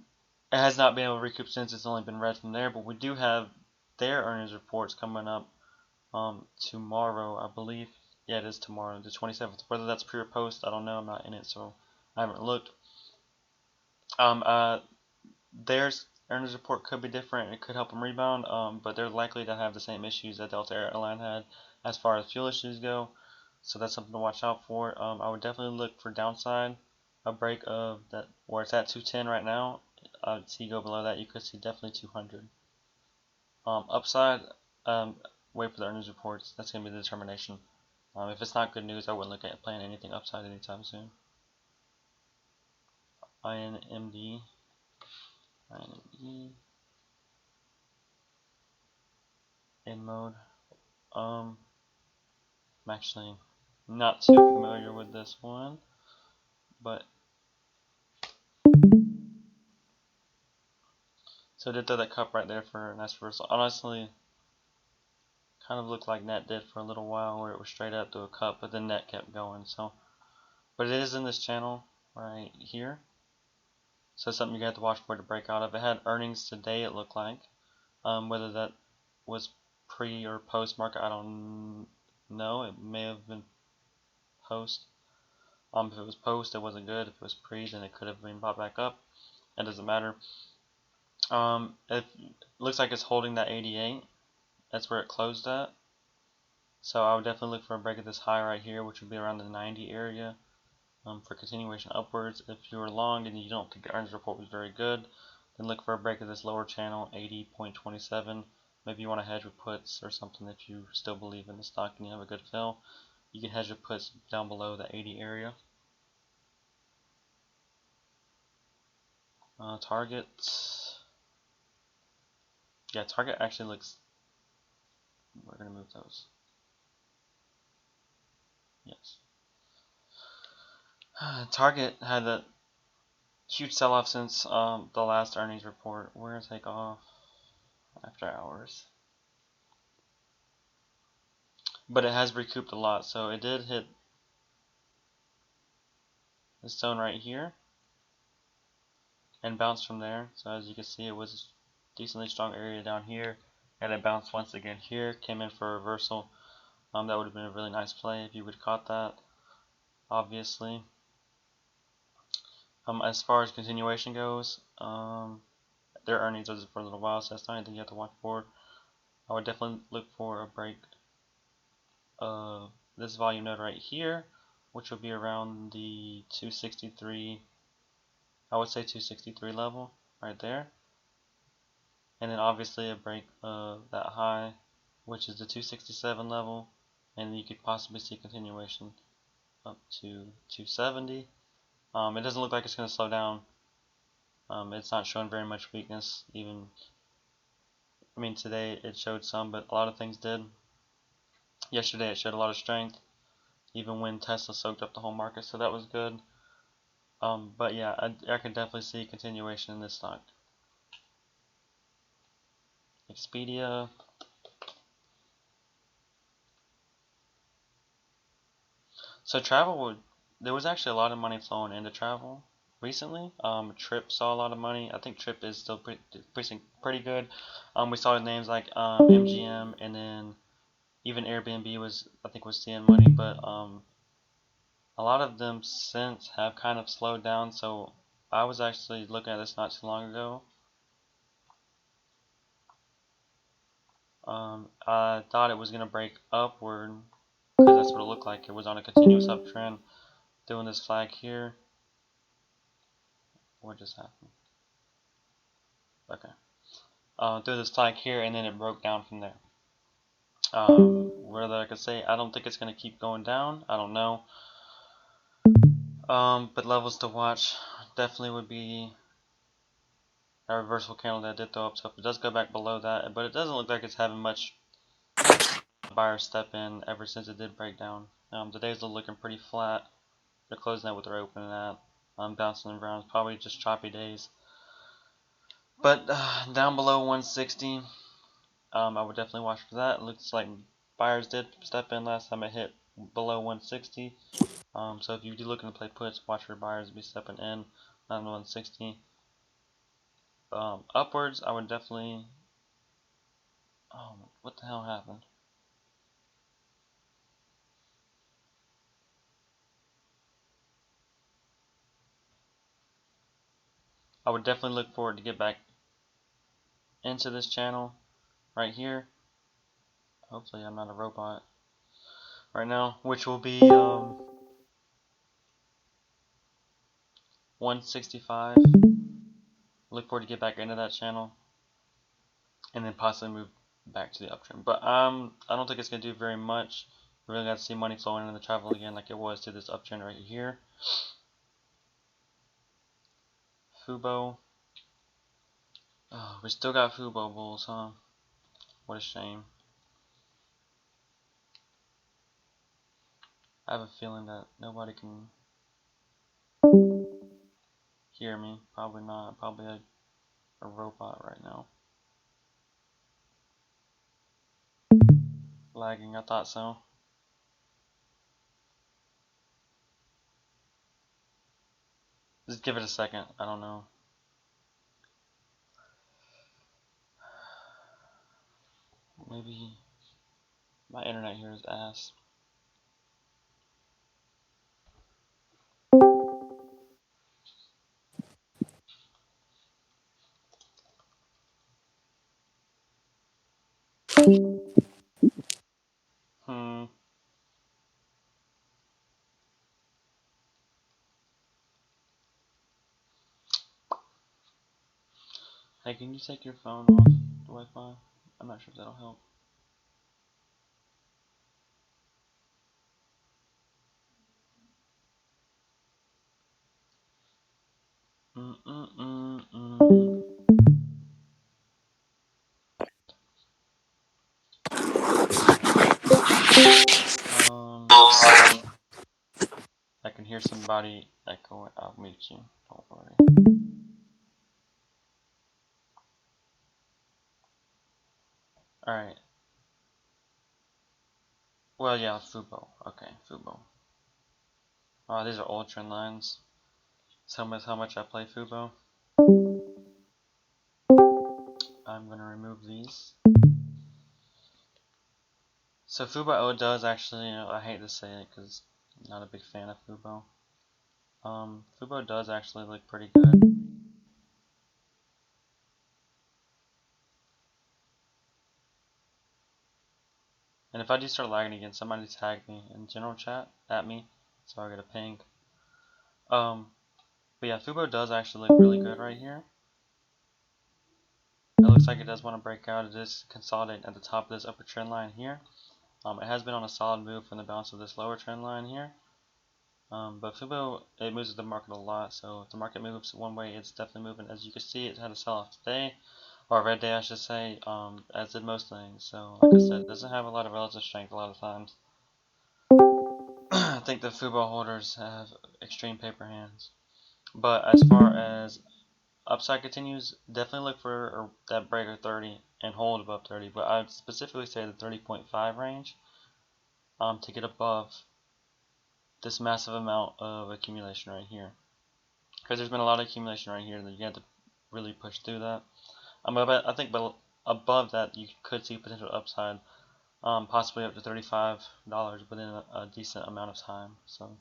not been able to recoup since. It's only been red from there, but we do have their earnings reports coming up tomorrow, I believe. Yeah, it is tomorrow, the 27th. Whether that's pre or post, I don't know. I'm not in it, so I haven't looked. Their earnings report could be different. It could help them rebound, but they're likely to have the same issues that Delta Airlines had as far as fuel issues go. So that's something to watch out for. I would definitely look for downside, a break of that where it's at 210 right now. I would see you go below that. You could see definitely 200. Upside, wait for the earnings reports. That's going to be the determination. If it's not good news, I wouldn't look at playing anything upside anytime soon. INMD. In mode. I'm actually not too familiar with this one, but so I did throw that cup right there for a nice reversal. Honestly, kind of looked like net did for a little while, where it was straight up to a cup, but then net kept going. So, but it is in this channel right here, so it's something you have to watch for it to break out of. It had earnings today, it looked like. Whether that was pre or post market, I don't know. It may have been post. If it was post, it wasn't good. If it was pre, then it could have been bought back up. It doesn't matter. It looks like it's holding that 88. That's where it closed at. So I would definitely look for a break of this high right here, which would be around the 90 area, for continuation upwards. If you were long and you don't think the earnings report was very good, then look for a break of this lower channel, 80.27. Maybe you want to hedge with puts or something if you still believe in the stock and you have a good fill. You can hedge with puts down below the 80 area. Target. Yeah, Target actually looks. We're gonna move those. Yes. Target had a huge sell-off since the last earnings report. We're gonna take off after hours, but it has recouped a lot. So it did hit this zone right here and bounced from there. So as you can see, it was a decently strong area down here, and it bounced once again here, came in for a reversal. That would have been a really nice play if you would have caught that, obviously. As far as continuation goes, their earnings was for a little while, so that's not anything you have to watch for. I would definitely look for a break of this volume node right here, which will be around the 263, I would say 263 level right there. And then obviously a break of that high, which is the 267 level, and you could possibly see continuation up to 270. It doesn't look like it's going to slow down. It's not showing very much weakness. Even, I mean, today it showed some, but a lot of things did. Yesterday it showed a lot of strength, even when Tesla soaked up the whole market, so that was good. But yeah, I could definitely see continuation in this stock. Expedia. So travel, there was actually a lot of money flowing into travel recently. Trip saw a lot of money. I think Trip is still pretty good. We saw names like MGM, and then even Airbnb was, I think, was seeing money, but a lot of them since have kind of slowed down. So I was actually looking at this not too long ago. I thought it was gonna break upward because that's what it looked like. It was on a continuous uptrend, doing this flag here. What just happened? Okay. Through this flag here, and then it broke down from there. Whether I could say, I don't think it's going to keep going down. I don't know. But levels to watch definitely would be a reversal candle that did throw up. So if it does go back below that, but it doesn't look like it's having much buyer step in ever since it did break down. Today's looking pretty flat. They're closing out what they're opening at. Bouncing around. Probably just choppy days. But down below 160, I would definitely watch for that. It looks like buyers did step in last time it hit below 160. So if you're looking to play puts, watch for buyers to be stepping in on 160. Upwards, I would definitely. Oh, what the hell happened? I would definitely look forward to get back into this channel right here. Hopefully, I'm not a robot right now, which will be 165. Look forward to get back into that channel, and then possibly move back to the uptrend. But I don't think it's gonna do very much. We really got to see money flowing in the travel again, like it was to this uptrend right here. Fubo. Oh, we still got Fubo bulls, huh? What a shame. I have a feeling that nobody can hear me. Probably not. Probably a robot right now. Lagging, I thought so. Just give it a second. I don't know. Maybe my internet here is ass. Hmm. Hey, can you take your phone off the Wi-Fi? I'm not sure if that'll help. I can hear somebody echoing. I'll mute you. Don't worry. Alright. Well, yeah, Fubo. Okay, Fubo. Oh, these are old trend lines. So much how much I play Fubo. I'm gonna remove these. So Fubo does actually, I hate to say it because I'm not a big fan of Fubo. Fubo does actually look pretty good. And if I do start lagging again, somebody tag me in general chat at me so I get a ping. But yeah, Fubo does actually look really good right here. It looks like it does want to break out. It is consolidating at the top of this upper trend line here. It has been on a solid move from the bounce of this lower trend line here. But Fubo, it moves with the market a lot, so if the market moves one way, it's definitely moving. As you can see, it had a sell-off today, or a red day I should say, as did most things. So like I said, it doesn't have a lot of relative strength a lot of times. I think the Fubo holders have extreme paper hands. But as far as upside continues, definitely look for that breaker 30 and hold above 30. But I'd specifically say the 30.5 range to get above this massive amount of accumulation right here. Because there's been a lot of accumulation right here that you have to really push through that. I think above that you could see potential upside, possibly up to $35 within a decent amount of time. So,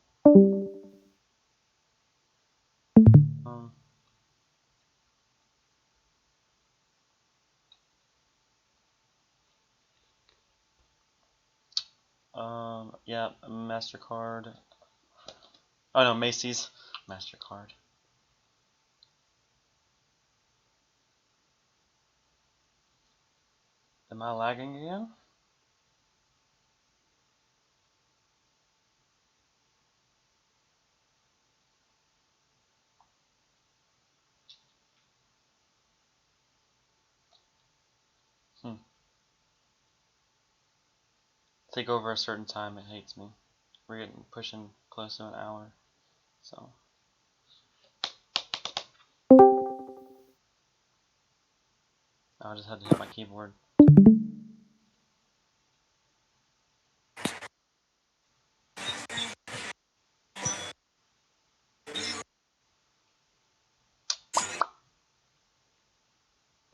yeah, MasterCard. Oh no, Macy's, MasterCard. Am I lagging again? Take over a certain time, it hates me. We're getting pushing close to an hour, so. I just had to hit my keyboard.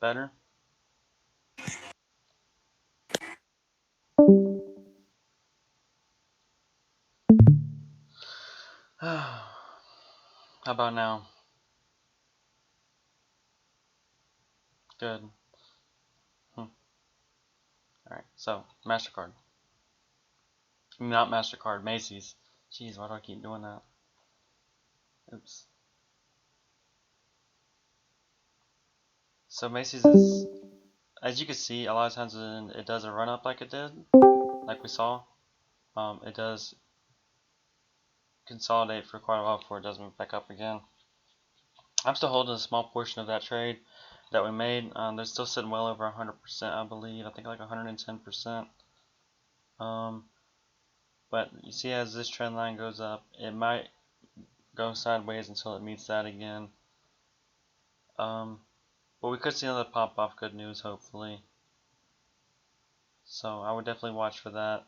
Better? How about now? Good. Alright, so, MasterCard. Not MasterCard, Macy's. Jeez, why do I keep doing that? Oops. So Macy's is, as you can see, a lot of times when it does a run up like it did, like we saw, it does consolidate for quite a while before it does move back up again. I'm still holding a small portion of that trade that we made. They're still sitting well over 100%, I believe. I think like 110%. But you see, as this trend line goes up, it might go sideways until it meets that again. But we could see another pop off good news, hopefully. So I would definitely watch for that.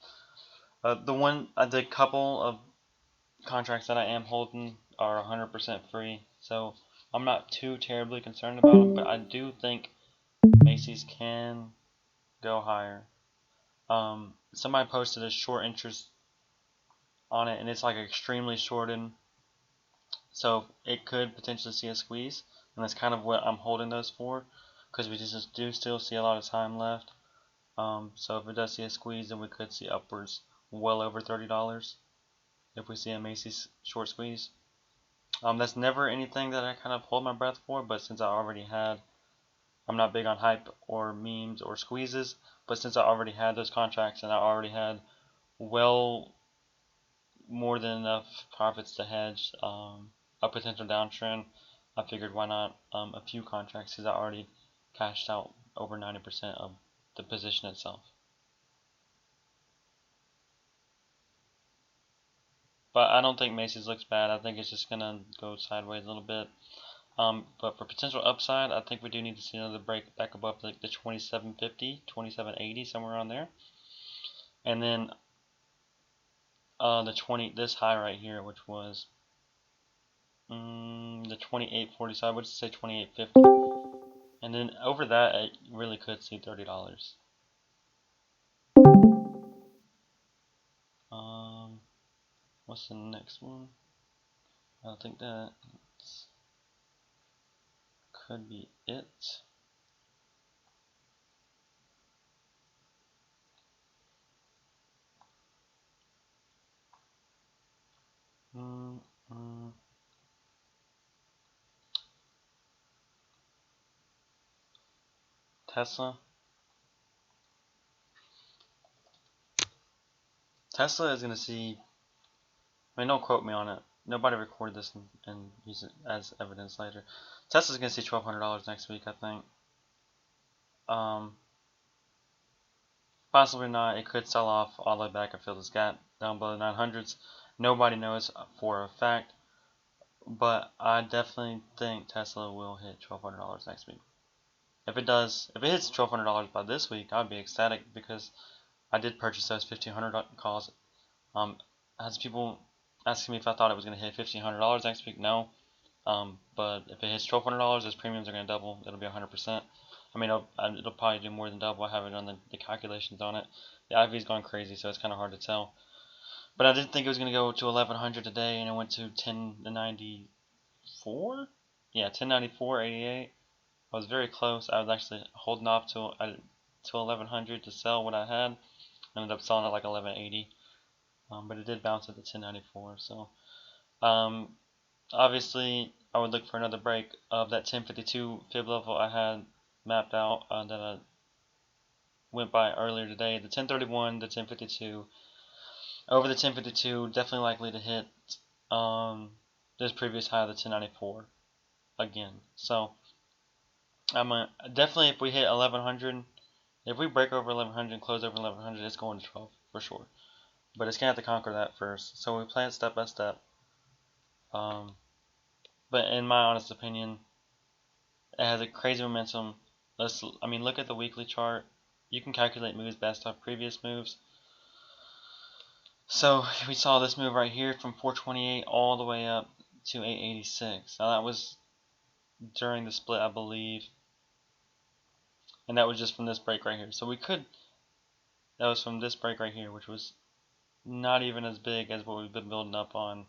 The couple of contracts that I am holding are 100% free, so I'm not too terribly concerned about them. But I do think Macy's can go higher. Somebody posted a short interest on it, and it's like extremely shorted, so it could potentially see a squeeze, and that's kind of what I'm holding those for, because we just do still see a lot of time left. So if it does see a squeeze, then we could see upwards well over $30 if we see a Macy's short squeeze. That's never anything that I kind of hold my breath for, but since I already had, I'm not big on hype or memes or squeezes, but since I already had those contracts and I already had well more than enough profits to hedge a potential downtrend, I figured why not a few contracts, because I already cashed out over 90% of the position itself. But I don't think Macy's looks bad. I think it's just going to go sideways a little bit. But for potential upside, I think we do need to see another break back above the 2750, 2780, somewhere around there. And then this high right here, which was the 2840, so I would say 2850. And then over that, it really could see $30. What's the next one? I think that could be it. Tesla. Tesla is going to see, I mean, don't quote me on it. Nobody recorded this and use it as evidence later. Tesla's going to see $1,200 next week, I think. Possibly not. It could sell off all the way back and fill this gap down below the 900s. Nobody knows for a fact, but I definitely think Tesla will hit $1,200 next week. If it does, if it hits $1,200 by this week, I'd be ecstatic because I did purchase those 1,500 calls. As people asking me if I thought it was going to hit $1,500 next week, no. But if it hits $1,200, those premiums are going to double. It'll be 100%. I mean, it'll probably do more than double. I haven't done the calculations on it. The IV's gone crazy, so it's kind of hard to tell. But I didn't think it was going to go to 1,100 today, and it went to 1094. Yeah, 1094.88. I was very close. I was actually holding off to 1,100 to sell what I had. I ended up selling it like 1,180. But it did bounce at the 1094. So, obviously, I would look for another break of that 1052 fib level I had mapped out that I went by earlier today. The 1031, the 1052. Over the 1052, definitely likely to hit this previous high of the 1094 again. So, definitely if we hit 1100, if we break over 1100 and close over 1100, it's going to 12 for sure. But it's going to have to conquer that first. So we plan step by step. But in my honest opinion, it has a crazy momentum. Look at the weekly chart. You can calculate moves based off previous moves. So we saw this move right here from 428 all the way up to 886. Now that was during the split, I believe. And that was just from this break right here. So that was from this break right here, which was not even as big as what we've been building up on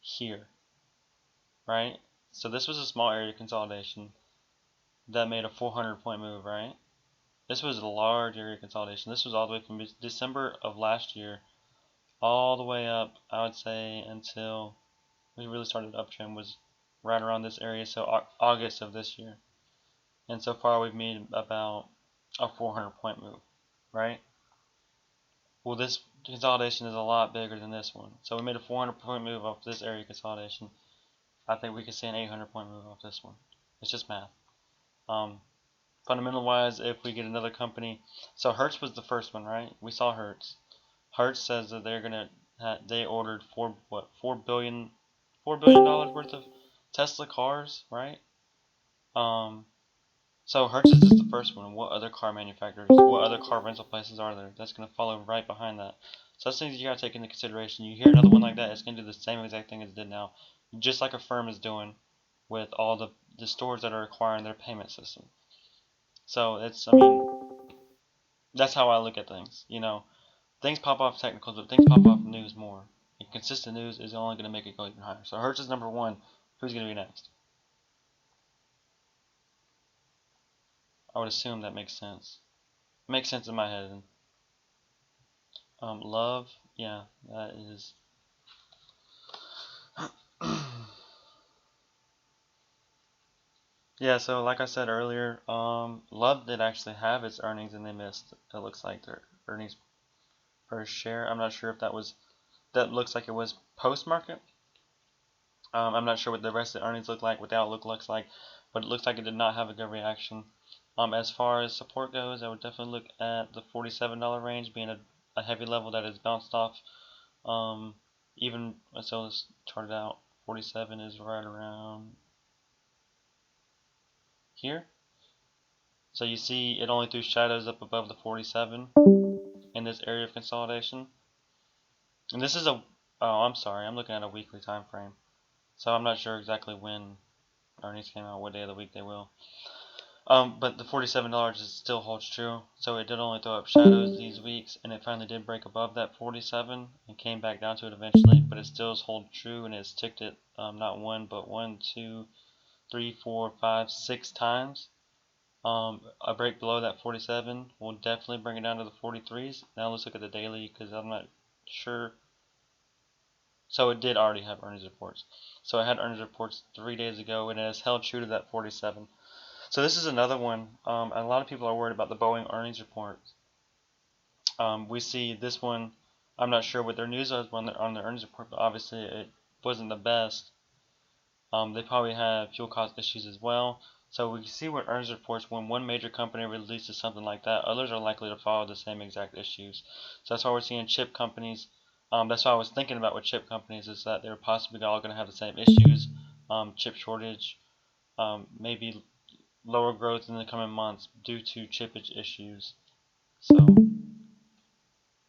here. Right? So this was a small area consolidation that made a 400-point move, right? This was a large area consolidation. This was all the way from December of last year all the way up, I would say, until we really started the uptrend was right around this area, so August of this year. And so far we've made about a 400-point move, right? Well, this consolidation is a lot bigger than this one. So we made a 400-point move off this area consolidation. I think we could see an 800-point move off this one. It's just math. Fundamental wise, if we get another company, so Hertz was the first one, right? We saw Hertz. Hertz says that they ordered $4 billion worth of Tesla cars, right? So Hertz is just the first one. What other car manufacturers, what other car rental places are there that's going to follow right behind that? So that's things you got to take into consideration. You hear another one like that, it's going to do the same exact thing as it did now, just like Affirm is doing with all the stores that are acquiring their payment system. So that's how I look at things. Things pop off technicals, but things pop off news more. And consistent news is only going to make it go even higher. So Hertz is number one. Who's going to be next? I would assume that makes sense. It makes sense in my head. Love, yeah, that is. Yeah, so like I said earlier, Love did actually have its earnings and they missed. It looks like their earnings per share. I'm not sure if that looks like it was post-market. I'm not sure what the rest of the earnings look like, what the outlook looks like, but it looks like it did not have a good reaction. As far as support goes, I would definitely look at the $47 range being a heavy level that has bounced off. So let's chart it out. 47 is right around here. So you see it only threw shadows up above the 47 in this area of consolidation. And this is I'm sorry, I'm looking at a weekly time frame. So I'm not sure exactly when earnings came out, what day of the week they will. But the $47 still holds true. So it did only throw up shadows these weeks, and it finally did break above that 47 and came back down to it eventually. But it still holds true, and it's ticked it not one, but 1, 2, 3, 4, 5, 6 times. A break below that 47 will definitely bring it down to the 43s. Now let's look at the daily because I'm not sure. So it did already have earnings reports. So it had earnings reports 3 days ago, and it has held true to that 47. So this is another one. A lot of people are worried about the Boeing earnings report. We see this one. I'm not sure what their news was on their earnings report, but obviously it wasn't the best. They probably have fuel cost issues as well. So we see what earnings reports, when one major company releases something like that, others are likely to follow the same exact issues. So that's why we're seeing chip companies. That's why I was thinking about with chip companies is that they're possibly all going to have the same issues, chip shortage, maybe lower growth in the coming months due to chippage issues. So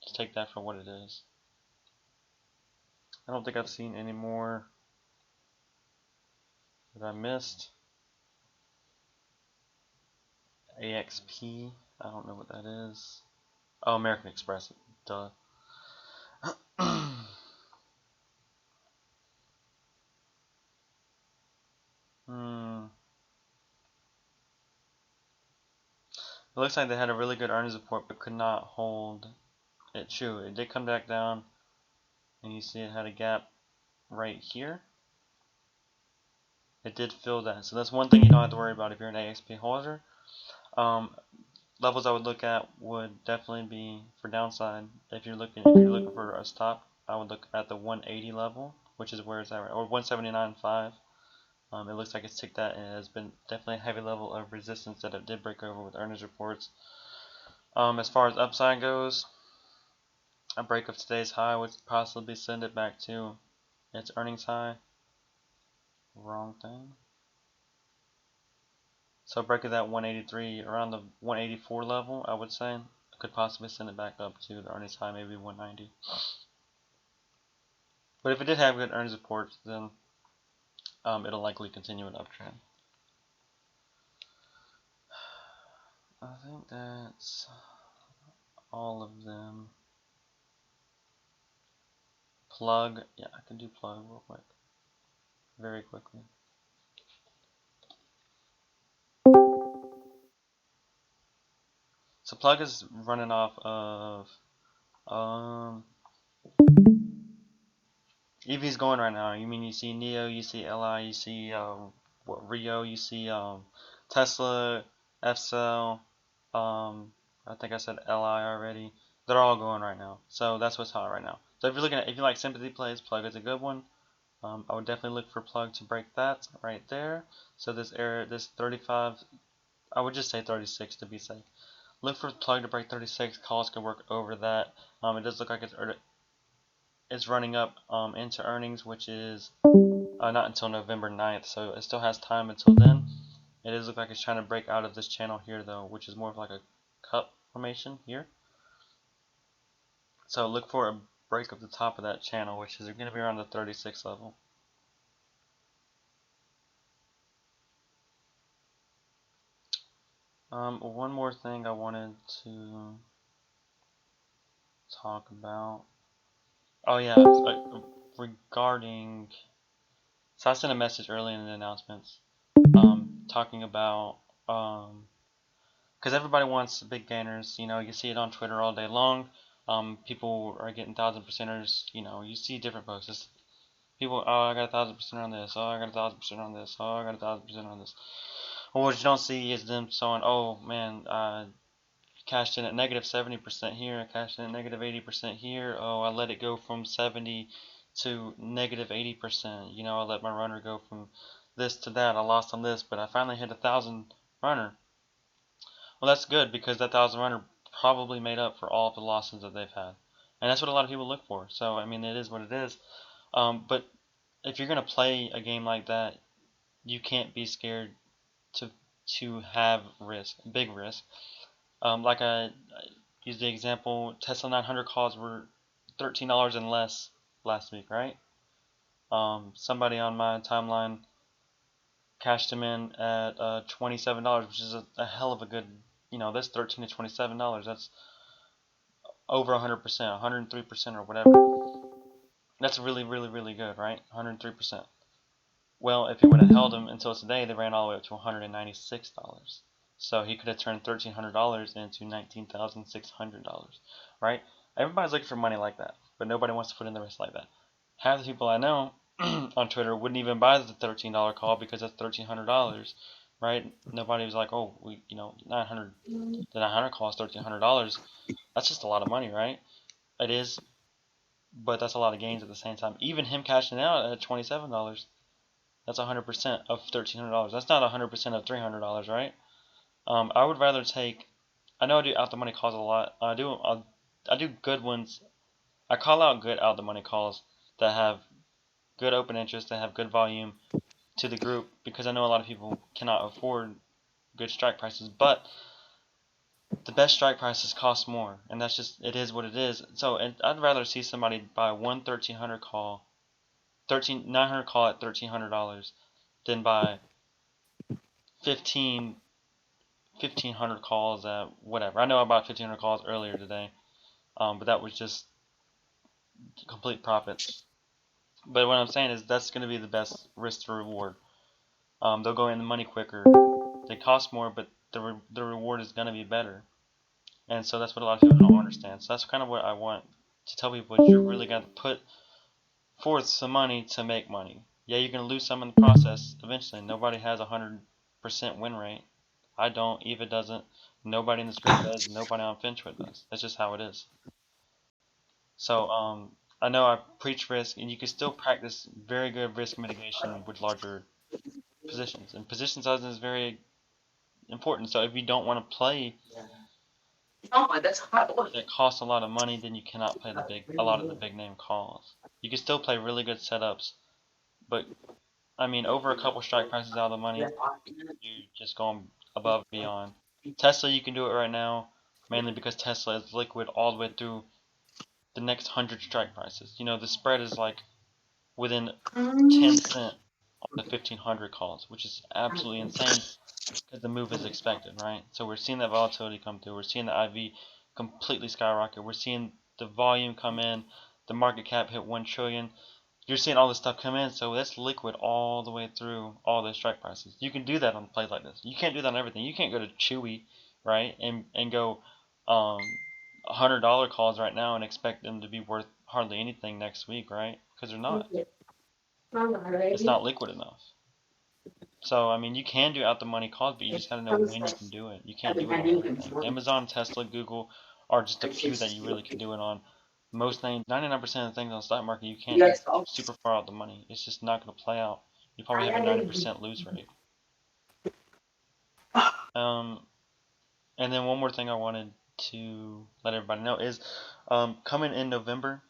just take that for what it is. I don't think I've seen any more that I missed. AXP, I don't know what that is. Oh, American Express, duh. It looks like they had a really good earnings report but could not hold it true. It did come back down, and you see it had a gap right here. It did fill that, so that's one thing you don't have to worry about if you're an AXP holder. Levels I would look at would definitely be for downside. If you're looking for a stop, I would look at the 180 level, which is where it's at, or 179.5. It looks like it's ticked that, and it has been definitely a heavy level of resistance that it did break over with earnings reports. As far as upside goes, a break of today's high would possibly send it back to its earnings high. Wrong thing. So a break of that 183 around the 184 level, I would say, could possibly send it back up to the earnings high, maybe 190. But if it did have good earnings reports, then it'll likely continue an uptrend. I think that's all of them. Plug, yeah, I can do plug real quick, very quickly. So plug is running off of EV's going right now. You mean you see NIO, you see LI, you see Rio, you see Tesla, F-Cell, I think I said LI already. They're all going right now. So that's what's hot right now. So if you like sympathy plays, plug is a good one. I would definitely look for plug to break that right there. So this 35, I would just say 36 to be safe. Look for plug to break 36. Calls can work over that. It does look like it's running up into earnings, which is not until November 9th, so it still has time until then. It does look like it's trying to break out of this channel here, though, which is more of like a cup formation here. So look for a break of the top of that channel, which is going to be around the 36 level. One more thing I wanted to talk about. Oh yeah, regarding. So I sent a message early in the announcements, talking about because everybody wants big gainers. You know, you see it on Twitter all day long. People are getting 1,000%ers. You know, you see different posts. It's people, oh, I got 1,000% on this. Oh, I got 1,000% on this. Oh, I got 1,000% on this. Well, what you don't see is them showing, oh man, cashed in at negative 70% here. I cashed in at negative 80% here. Oh, I let it go from 70 to negative 80%. You know, I let my runner go from this to that. I lost on this, but I finally hit 1,000 runner. Well, that's good because that 1,000 runner probably made up for all of the losses that they've had, and that's what a lot of people look for. So I mean, it is what it is. But if you're gonna play a game like that, you can't be scared to have risk, big risk. Like I used the example, Tesla 900 calls were $13 and less last week, right? Somebody on my timeline cashed him in at $27, which is a hell of a good, that's $13 to $27. That's over 100%, 103% or whatever. That's really, really, really good, right? 103%. Well, if he would have held him until today, they ran all the way up to $196. So he could have turned $1,300 into $19,600, right? Everybody's looking for money like that, but nobody wants to put in the risk like that. Half the people I know on Twitter wouldn't even buy the $13 call because that's $1,300, right? Nobody was like, oh, 900, the 900 call is $1,300. That's just a lot of money, right? It is, but that's a lot of gains at the same time. Even him cashing out at $27, that's 100% of $1,300. That's not 100% of $300, right? I would rather take. I know I do out the money calls a lot. I do good ones. I call out good out the money calls that have good open interest, that have good volume to the group, because I know a lot of people cannot afford good strike prices, but the best strike prices cost more, and that's just, it is what it is. So I'd rather see somebody buy one 1,300 call, 900 call at $1,300 than buy 1,500 calls at whatever. I know I bought 1,500 calls earlier today, but that was just complete profits. But what I'm saying is that's going to be the best risk to reward. They'll go in the money quicker. They cost more, but the reward is going to be better. And so that's what a lot of people don't understand. So that's kind of what I want to tell people. Is you really got to put forth some money to make money. Yeah, you're going to lose some in the process eventually. Nobody has a 100% win rate. I don't. Eva doesn't. Nobody in this group does. Nobody on FinTwit does. That's just how it is. So I know I preach risk, and you can still practice very good risk mitigation with larger positions. And position sizing is very important. So if you don't want to play that costs a lot of money, then you cannot play a lot of the big name calls. You can still play really good setups, but I mean, over a couple strike prices out of the money, you're just going above and beyond. Tesla, you can do it right now, mainly because Tesla is liquid all the way through the next 100 strike prices. The spread is like within 10 cent on the 1,500 calls, which is absolutely insane because the move is expected, right? So we're seeing that volatility come through. We're seeing the IV completely skyrocket. We're seeing the volume come in. The market cap hit 1 trillion. You're seeing all this stuff come in, so that's liquid all the way through all the strike prices. You can do that on plays like this. You can't do that on everything. You can't go to Chewy, right, and go $100 calls right now and expect them to be worth hardly anything next week, right? Because they're not. It's not liquid enough. So, I mean, you can do out the money calls, but you just got to know when you can do it. You can't do it on everything. Amazon, Tesla, Google are just a few that you really can do it on. Most things, 99% of the things on the stock market, you can't hit super far out the money. It's just not going to play out. You probably have a 90% lose rate. And then one more thing I wanted to let everybody know is coming in November.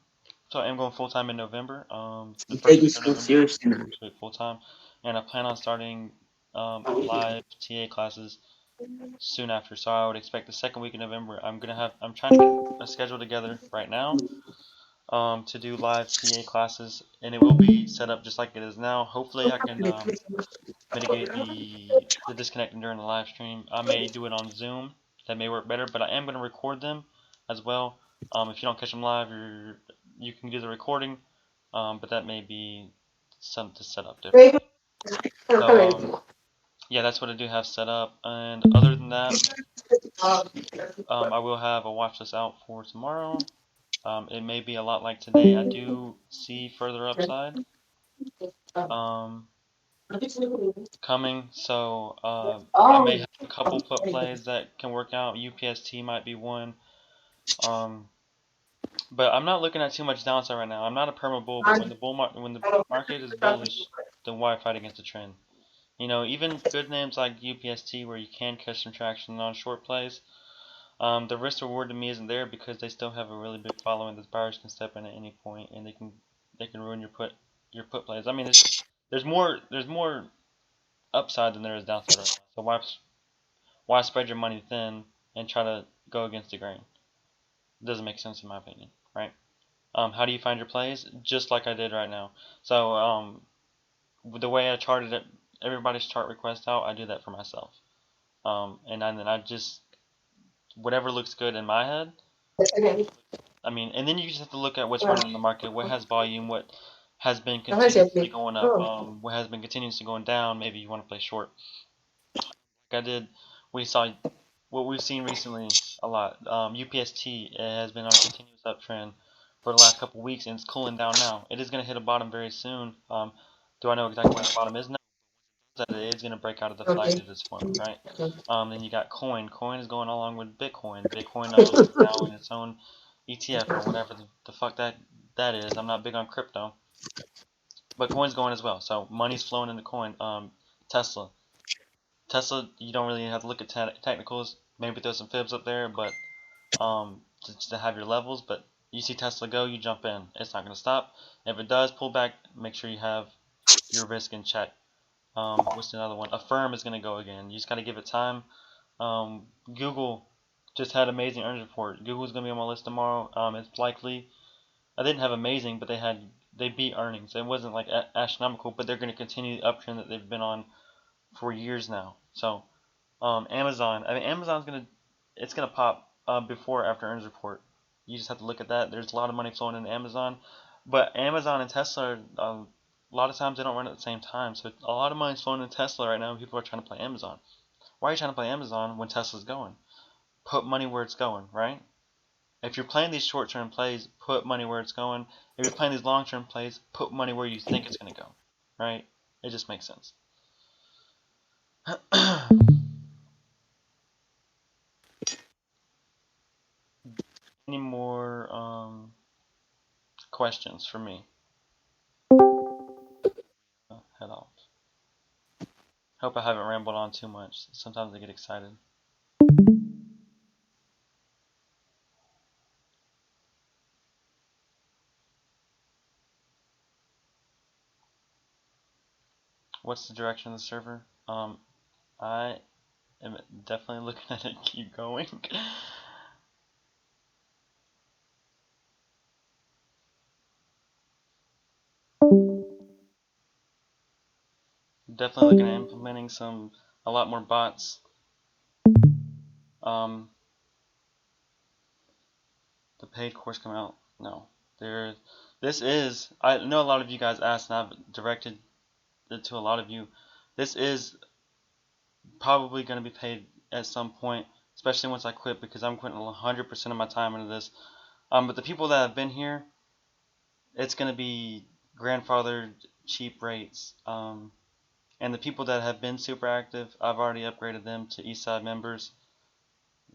So I am going full time in November. The first week of November, full time, and I plan on starting live TA classes soon after. So I would expect the second week of November. I'm trying to get a schedule together right now to do live TA classes, and it will be set up just like it is now. Hopefully I can mitigate the disconnecting during the live stream. I may do it on Zoom. That may work better, but I am going to record them as well. If you don't catch them live, you can do the recording, but that may be something to set up different. So yeah, that's what I do have set up. And other than that, I will have a watch list out for tomorrow. It may be a lot like today. I do see further upside coming, so I may have a couple put plays that can work out. UPST might be one. But I'm not looking at too much downside right now. I'm not a perma bull, but when the market is bullish, then why fight against the trend? Even good names like UPST, where you can catch some traction on short plays, the risk reward to me isn't there because they still have a really big following. The buyers can step in at any point, and they can ruin your put plays. I mean, there's more upside than there is downside right now. So why spread your money thin and try to go against the grain? It doesn't make sense in my opinion, right? How do you find your plays? Just like I did right now. So the way I charted it everybody's chart request out, I do that for myself. And then I just, whatever looks good in my head. I mean, and then you just have to look at what's running in the market, what has volume, what has been continuously going up, what has been continuously going down. Maybe you want to play short. Like I did, we saw what we've seen recently a lot. UPST has been on a continuous uptrend for the last couple weeks, and it's cooling down now. It is going to hit a bottom very soon. Do I know exactly where the bottom is now? That it is going to break out of the flag at this point, right? Then you got coin. Coin is going along with Bitcoin. Bitcoin is now in its own ETF or whatever the fuck that is. I'm not big on crypto, but coin's going as well. So money's flowing into coin. Tesla. You don't really have to look at technicals. Maybe throw some fibs up there, but just to have your levels. But you see Tesla go, you jump in. It's not going to stop. If it does pull back, make sure you have your risk in check. What's another one? Affirm is going to go again. You just got to give it time. Google just had amazing earnings report. Google's going to be on my list tomorrow. It's likely. I didn't have amazing, but they beat earnings. It wasn't like astronomical, but they're going to continue the uptrend that they've been on for years now. So Amazon. I mean, Amazon's it's gonna pop before or after earnings report. You just have to look at that. There's a lot of money flowing into Amazon, but Amazon and Tesla, a lot of times they don't run at the same time. So a lot of money's flowing into Tesla right now, and people are trying to play Amazon. Why are you trying to play Amazon when Tesla's going? Put money where it's going, right? If you're playing these short-term plays, put money where it's going. If you're playing these long-term plays, put money where you think it's gonna go, right? It just makes sense. Any more questions for me? Head off. Hope I haven't rambled on too much. Sometimes I get excited. What's the direction of the server? I am definitely looking at it keep going. Definitely looking at implementing a lot more bots. The paid course coming out? No. I know a lot of you guys asked, and I've directed it to a lot of you. This is probably going to be paid at some point, especially once I quit, because I'm putting 100% of my time into this. But the people that have been here, it's going to be grandfathered cheap rates. And the people that have been super active, I've already upgraded them to Eastside members.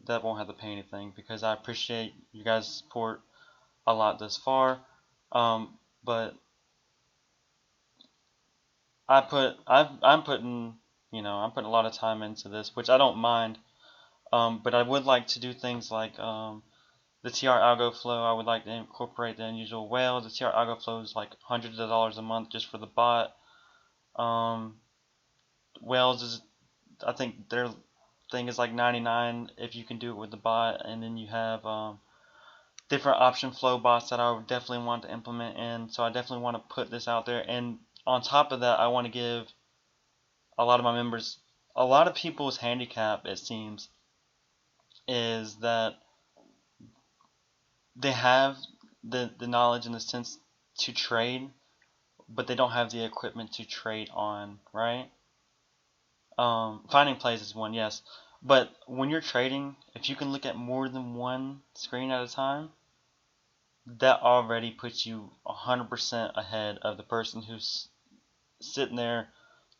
That won't have to pay anything because I appreciate you guys' support a lot thus far. But I'm putting a lot of time into this, which I don't mind. But I would like to do things like the TR Algo Flow. I would like to incorporate the unusual whale. The TR Algo Flow is like hundreds of dollars a month just for the bot. Whales is, I think their thing is like 99 if you can do it with the bot, and then you have different option flow bots that I would definitely want to implement in. So I definitely want to put this out there, and on top of that, I want to give a lot of my members, a lot of people's handicap, it seems, is that they have the knowledge in the sense to trade, but they don't have the equipment to trade on, right? Finding plays is one, yes. But when you're trading, if you can look at more than one screen at a time, that already puts you 100% ahead of the person who's sitting there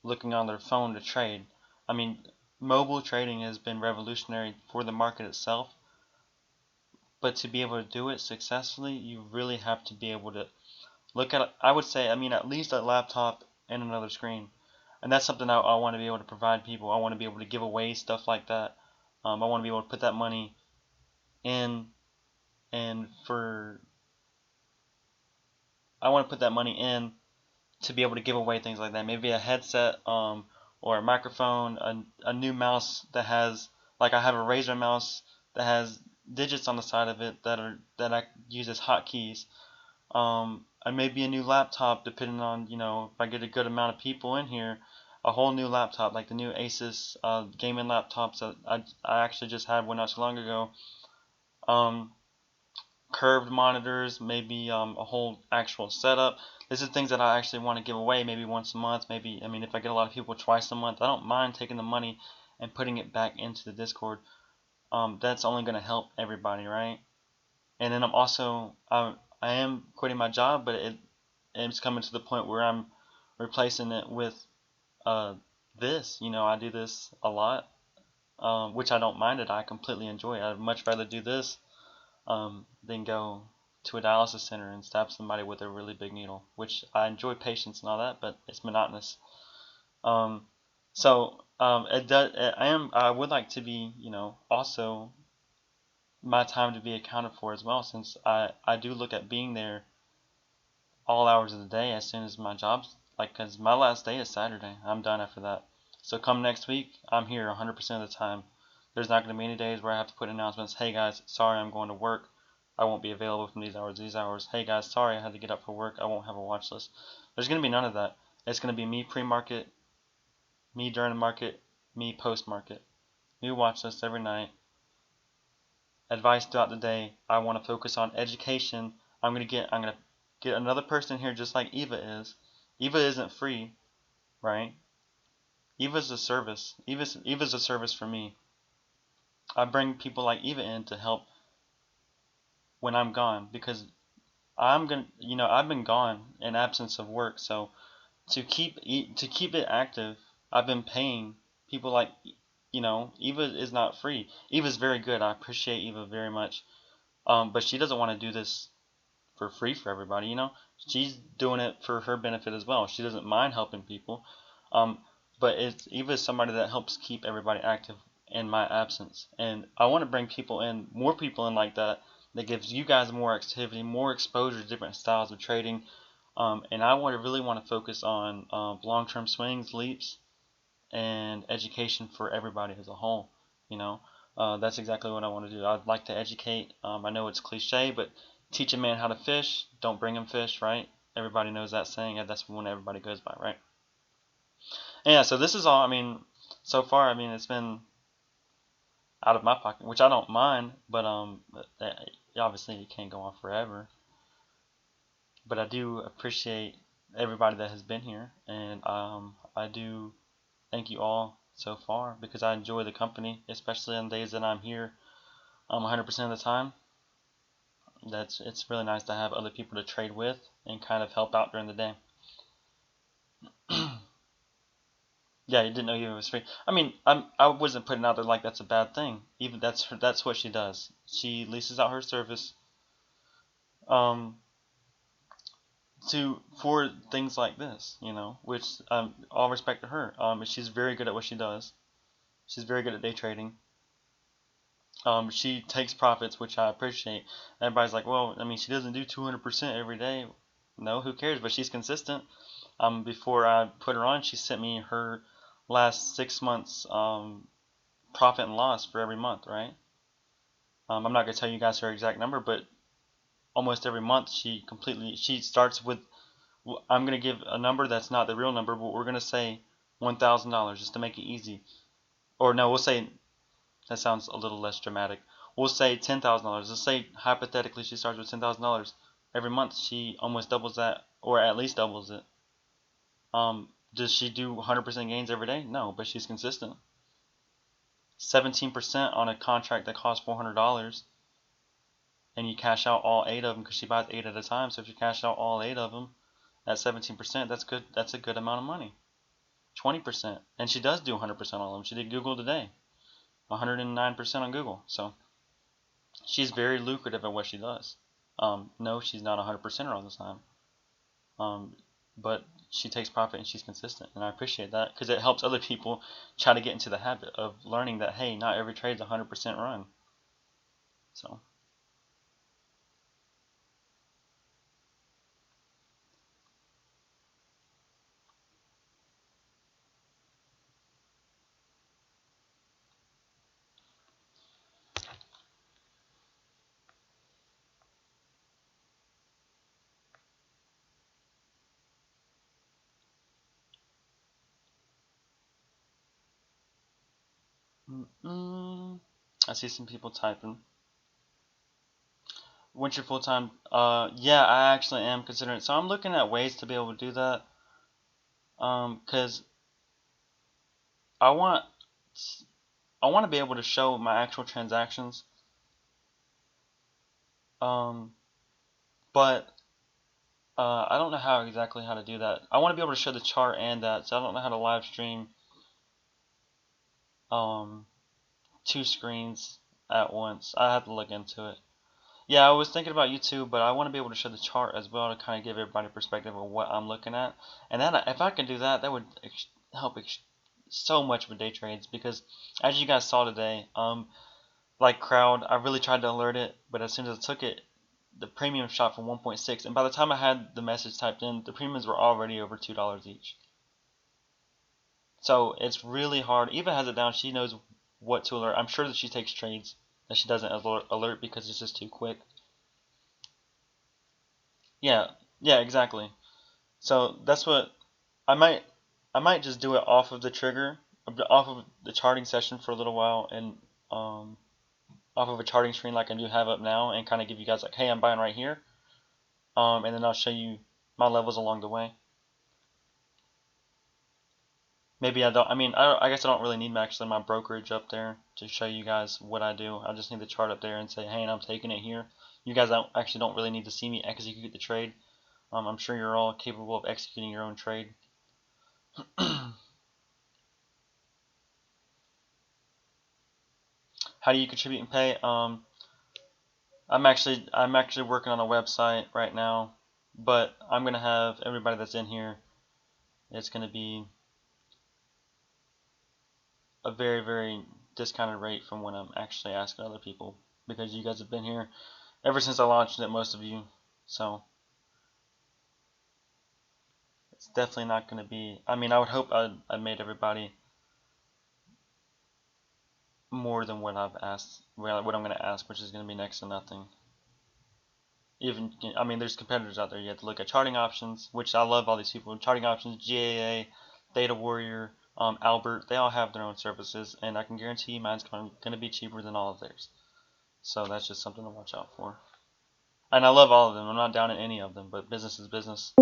looking on their phone to trade. I mean, mobile trading has been revolutionary for the market itself, but to be able to do it successfully, you really have to be able to look at, I would say, at least a laptop and another screen. And that's something I want to be able to provide people. I want to be able to give away stuff like that. I want to be able to put that money in, and I want to put that money in to be able to give away things like that. Maybe a headset, or a microphone, a new mouse that has, like I have a Razer mouse that has digits on the side of it that I use as hotkeys. And maybe a new laptop, depending on, if I get a good amount of people in here, a whole new laptop, like the new Asus gaming laptops that I actually just had one not so long ago. Curved monitors, maybe a whole actual setup. This is things that I actually want to give away, maybe once a month. Maybe, I mean, if I get a lot of people twice a month, I don't mind taking the money and putting it back into the Discord. That's only going to help everybody, right? And then I am quitting my job, but it's coming to the point where I'm replacing it with this. You know, I do this a lot, which I don't mind it. I completely enjoy it. I'd much rather do this than go to a dialysis center and stab somebody with a really big needle, which I enjoy patience and all that, but it's monotonous. It does. I would like to be, you know, also my time to be accounted for as well, since I do look at being there all hours of the day as soon as my job's like, because my last day is Saturday. I'm done after that. So come next week, I'm here 100% of the time. There's not going to be any days where I have to put announcements. Hey guys, sorry I'm going to work. I won't be available from these hours to these hours. Hey guys, sorry I had to get up for work. I won't have a watch list. There's going to be none of that. It's going to be me pre-market, me during the market, me post-market. New watch list every night. Advice throughout the day. I want to focus on education. I'm gonna get another person here just like Eva is. Eva isn't free, right? Eva's a service. Eva's a service for me. I bring people like Eva in to help when I'm gone, because I've been gone in absence of work. So to keep it active, I've been paying people like, you know, Eva is not free. Eva's very good. I appreciate Eva very much. But she doesn't want to do this for free for everybody, you know. She's doing it for her benefit as well. She doesn't mind helping people. But Eva is somebody that helps keep everybody active in my absence. And I want to bring more people in like that gives you guys more activity, more exposure to different styles of trading. And I really want to focus on long-term swings, leaps, and education for everybody as a whole. You know, that's exactly what I want to do. I'd like to educate. I know it's cliche, but teach a man how to fish, don't bring him fish, right? Everybody knows that saying, and that's one everybody goes by, right? And yeah, so this is all, I mean, so far, I mean, it's been out of my pocket, which I don't mind, but obviously it can't go on forever. But I do appreciate everybody that has been here, and I do thank you all so far, because I enjoy the company, especially on days that I'm here 100% of the time. It's really nice to have other people to trade with and kind of help out during the day. Yeah, you didn't know you was free. I mean, I wasn't putting out there like that's a bad thing. Even that's what she does. She leases out her service um for things like this, you know, which all respect to her. She's very good at what she does. She's very good at day trading. She takes profits, which I appreciate. Everybody's like, well, I mean, she doesn't do 200% every day. No, who cares? But she's consistent. Before I put her on, she sent me her last 6 months profit and loss for every month, right? I'm not gonna tell you guys her exact number, but almost every month she starts with. I'm gonna give a number that's not the real number, but we're gonna say $1,000 just to make it easy. Or no, we'll say, that sounds a little less dramatic. We'll say $10,000. Let's say hypothetically she starts with $10,000. Every month she almost doubles that, or at least doubles it. Does she do 100% gains every day? No, but she's consistent. 17% on a contract that costs $400, and you cash out all 8 of them, because she buys 8 at a time. So if you cash out all 8 of them at 17%, that's good. That's a good amount of money. 20%, and she does do 100% on them. She did Google today, 109% on Google. So she's very lucrative at what she does. No, she's not 100%er all the time. But she takes profit and she's consistent, and I appreciate that, because it helps other people try to get into the habit of learning that, hey, not every trade is 100% run. So I see some people typing. Once you're full time, yeah, I actually am considering. So I'm looking at ways to be able to do that. Cause I want, I want to be able to show my actual transactions. But I don't know how exactly how to do that. I want to be able to show the chart and that, so I don't know how to live stream two screens at once. I have to look into it. Yeah, I was thinking about YouTube, but I want to be able to show the chart as well to kind of give everybody a perspective of what I'm looking at. And that, if I can do that, that would help so much with day trades, because as you guys saw today, like Crowd, I really tried to alert it, but as soon as I took it, the premium shot from 1.6, and by the time I had the message typed in, the premiums were already over $2 each. So it's really hard. Eva has it down. She knows what to alert. I'm sure that she takes trades that she doesn't alert because it's just too quick. Yeah, yeah, exactly. So that's what I might just do it off of the trigger, off of the charting session for a little while, and off of a charting screen like I do have up now, and kind of give you guys like, hey, I'm buying right here, and then I'll show you my levels along the way. Maybe I don't. I mean, I guess I don't really need actually my brokerage up there to show you guys what I do. I just need the chart up there and say, hey, and I'm taking it here. You guys actually don't really need to see me execute the trade. I'm sure you're all capable of executing your own trade. How do you contribute and pay? I'm actually working on a website right now, but I'm gonna have everybody that's in here. It's gonna be a very, very discounted rate from when I'm actually asking other people, because you guys have been here ever since I launched it, most of you. So it's definitely not going to be. I mean, I would hope I made everybody more than what I've asked, what I'm going to ask, which is going to be next to nothing. Even, I mean, there's competitors out there. You have to look at charting options, which I love all these people. Charting options, GAA, Data Warrior, Albert, they all have their own services, and I can guarantee you mine's going to be cheaper than all of theirs. So that's just something to watch out for. And I love all of them. I'm not down in any of them, but business is business.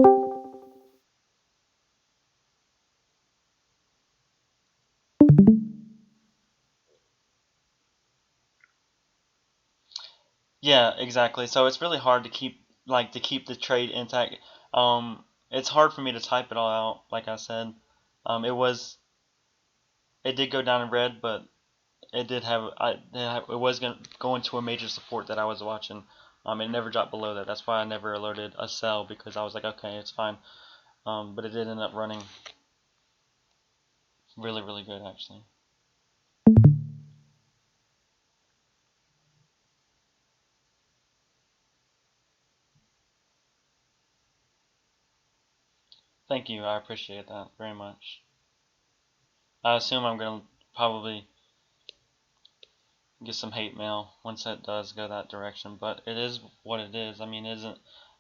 Yeah, exactly. So it's really hard to keep the trade intact. It's hard for me to type it all out. Like I said, it did go down in red, but it did have it was going to a major support that I was watching. It never dropped below that. That's why I never alerted a sell, because I was like, okay, it's fine. But it did end up running really, really good actually. Thank you. I appreciate that very much. I assume I'm going to probably get some hate mail once that does go that direction, but it is what it is. I mean,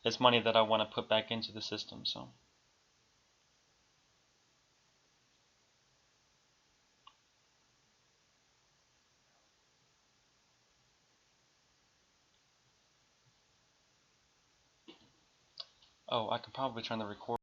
it's money that I want to put back into the system, so. Oh, I can probably turn the record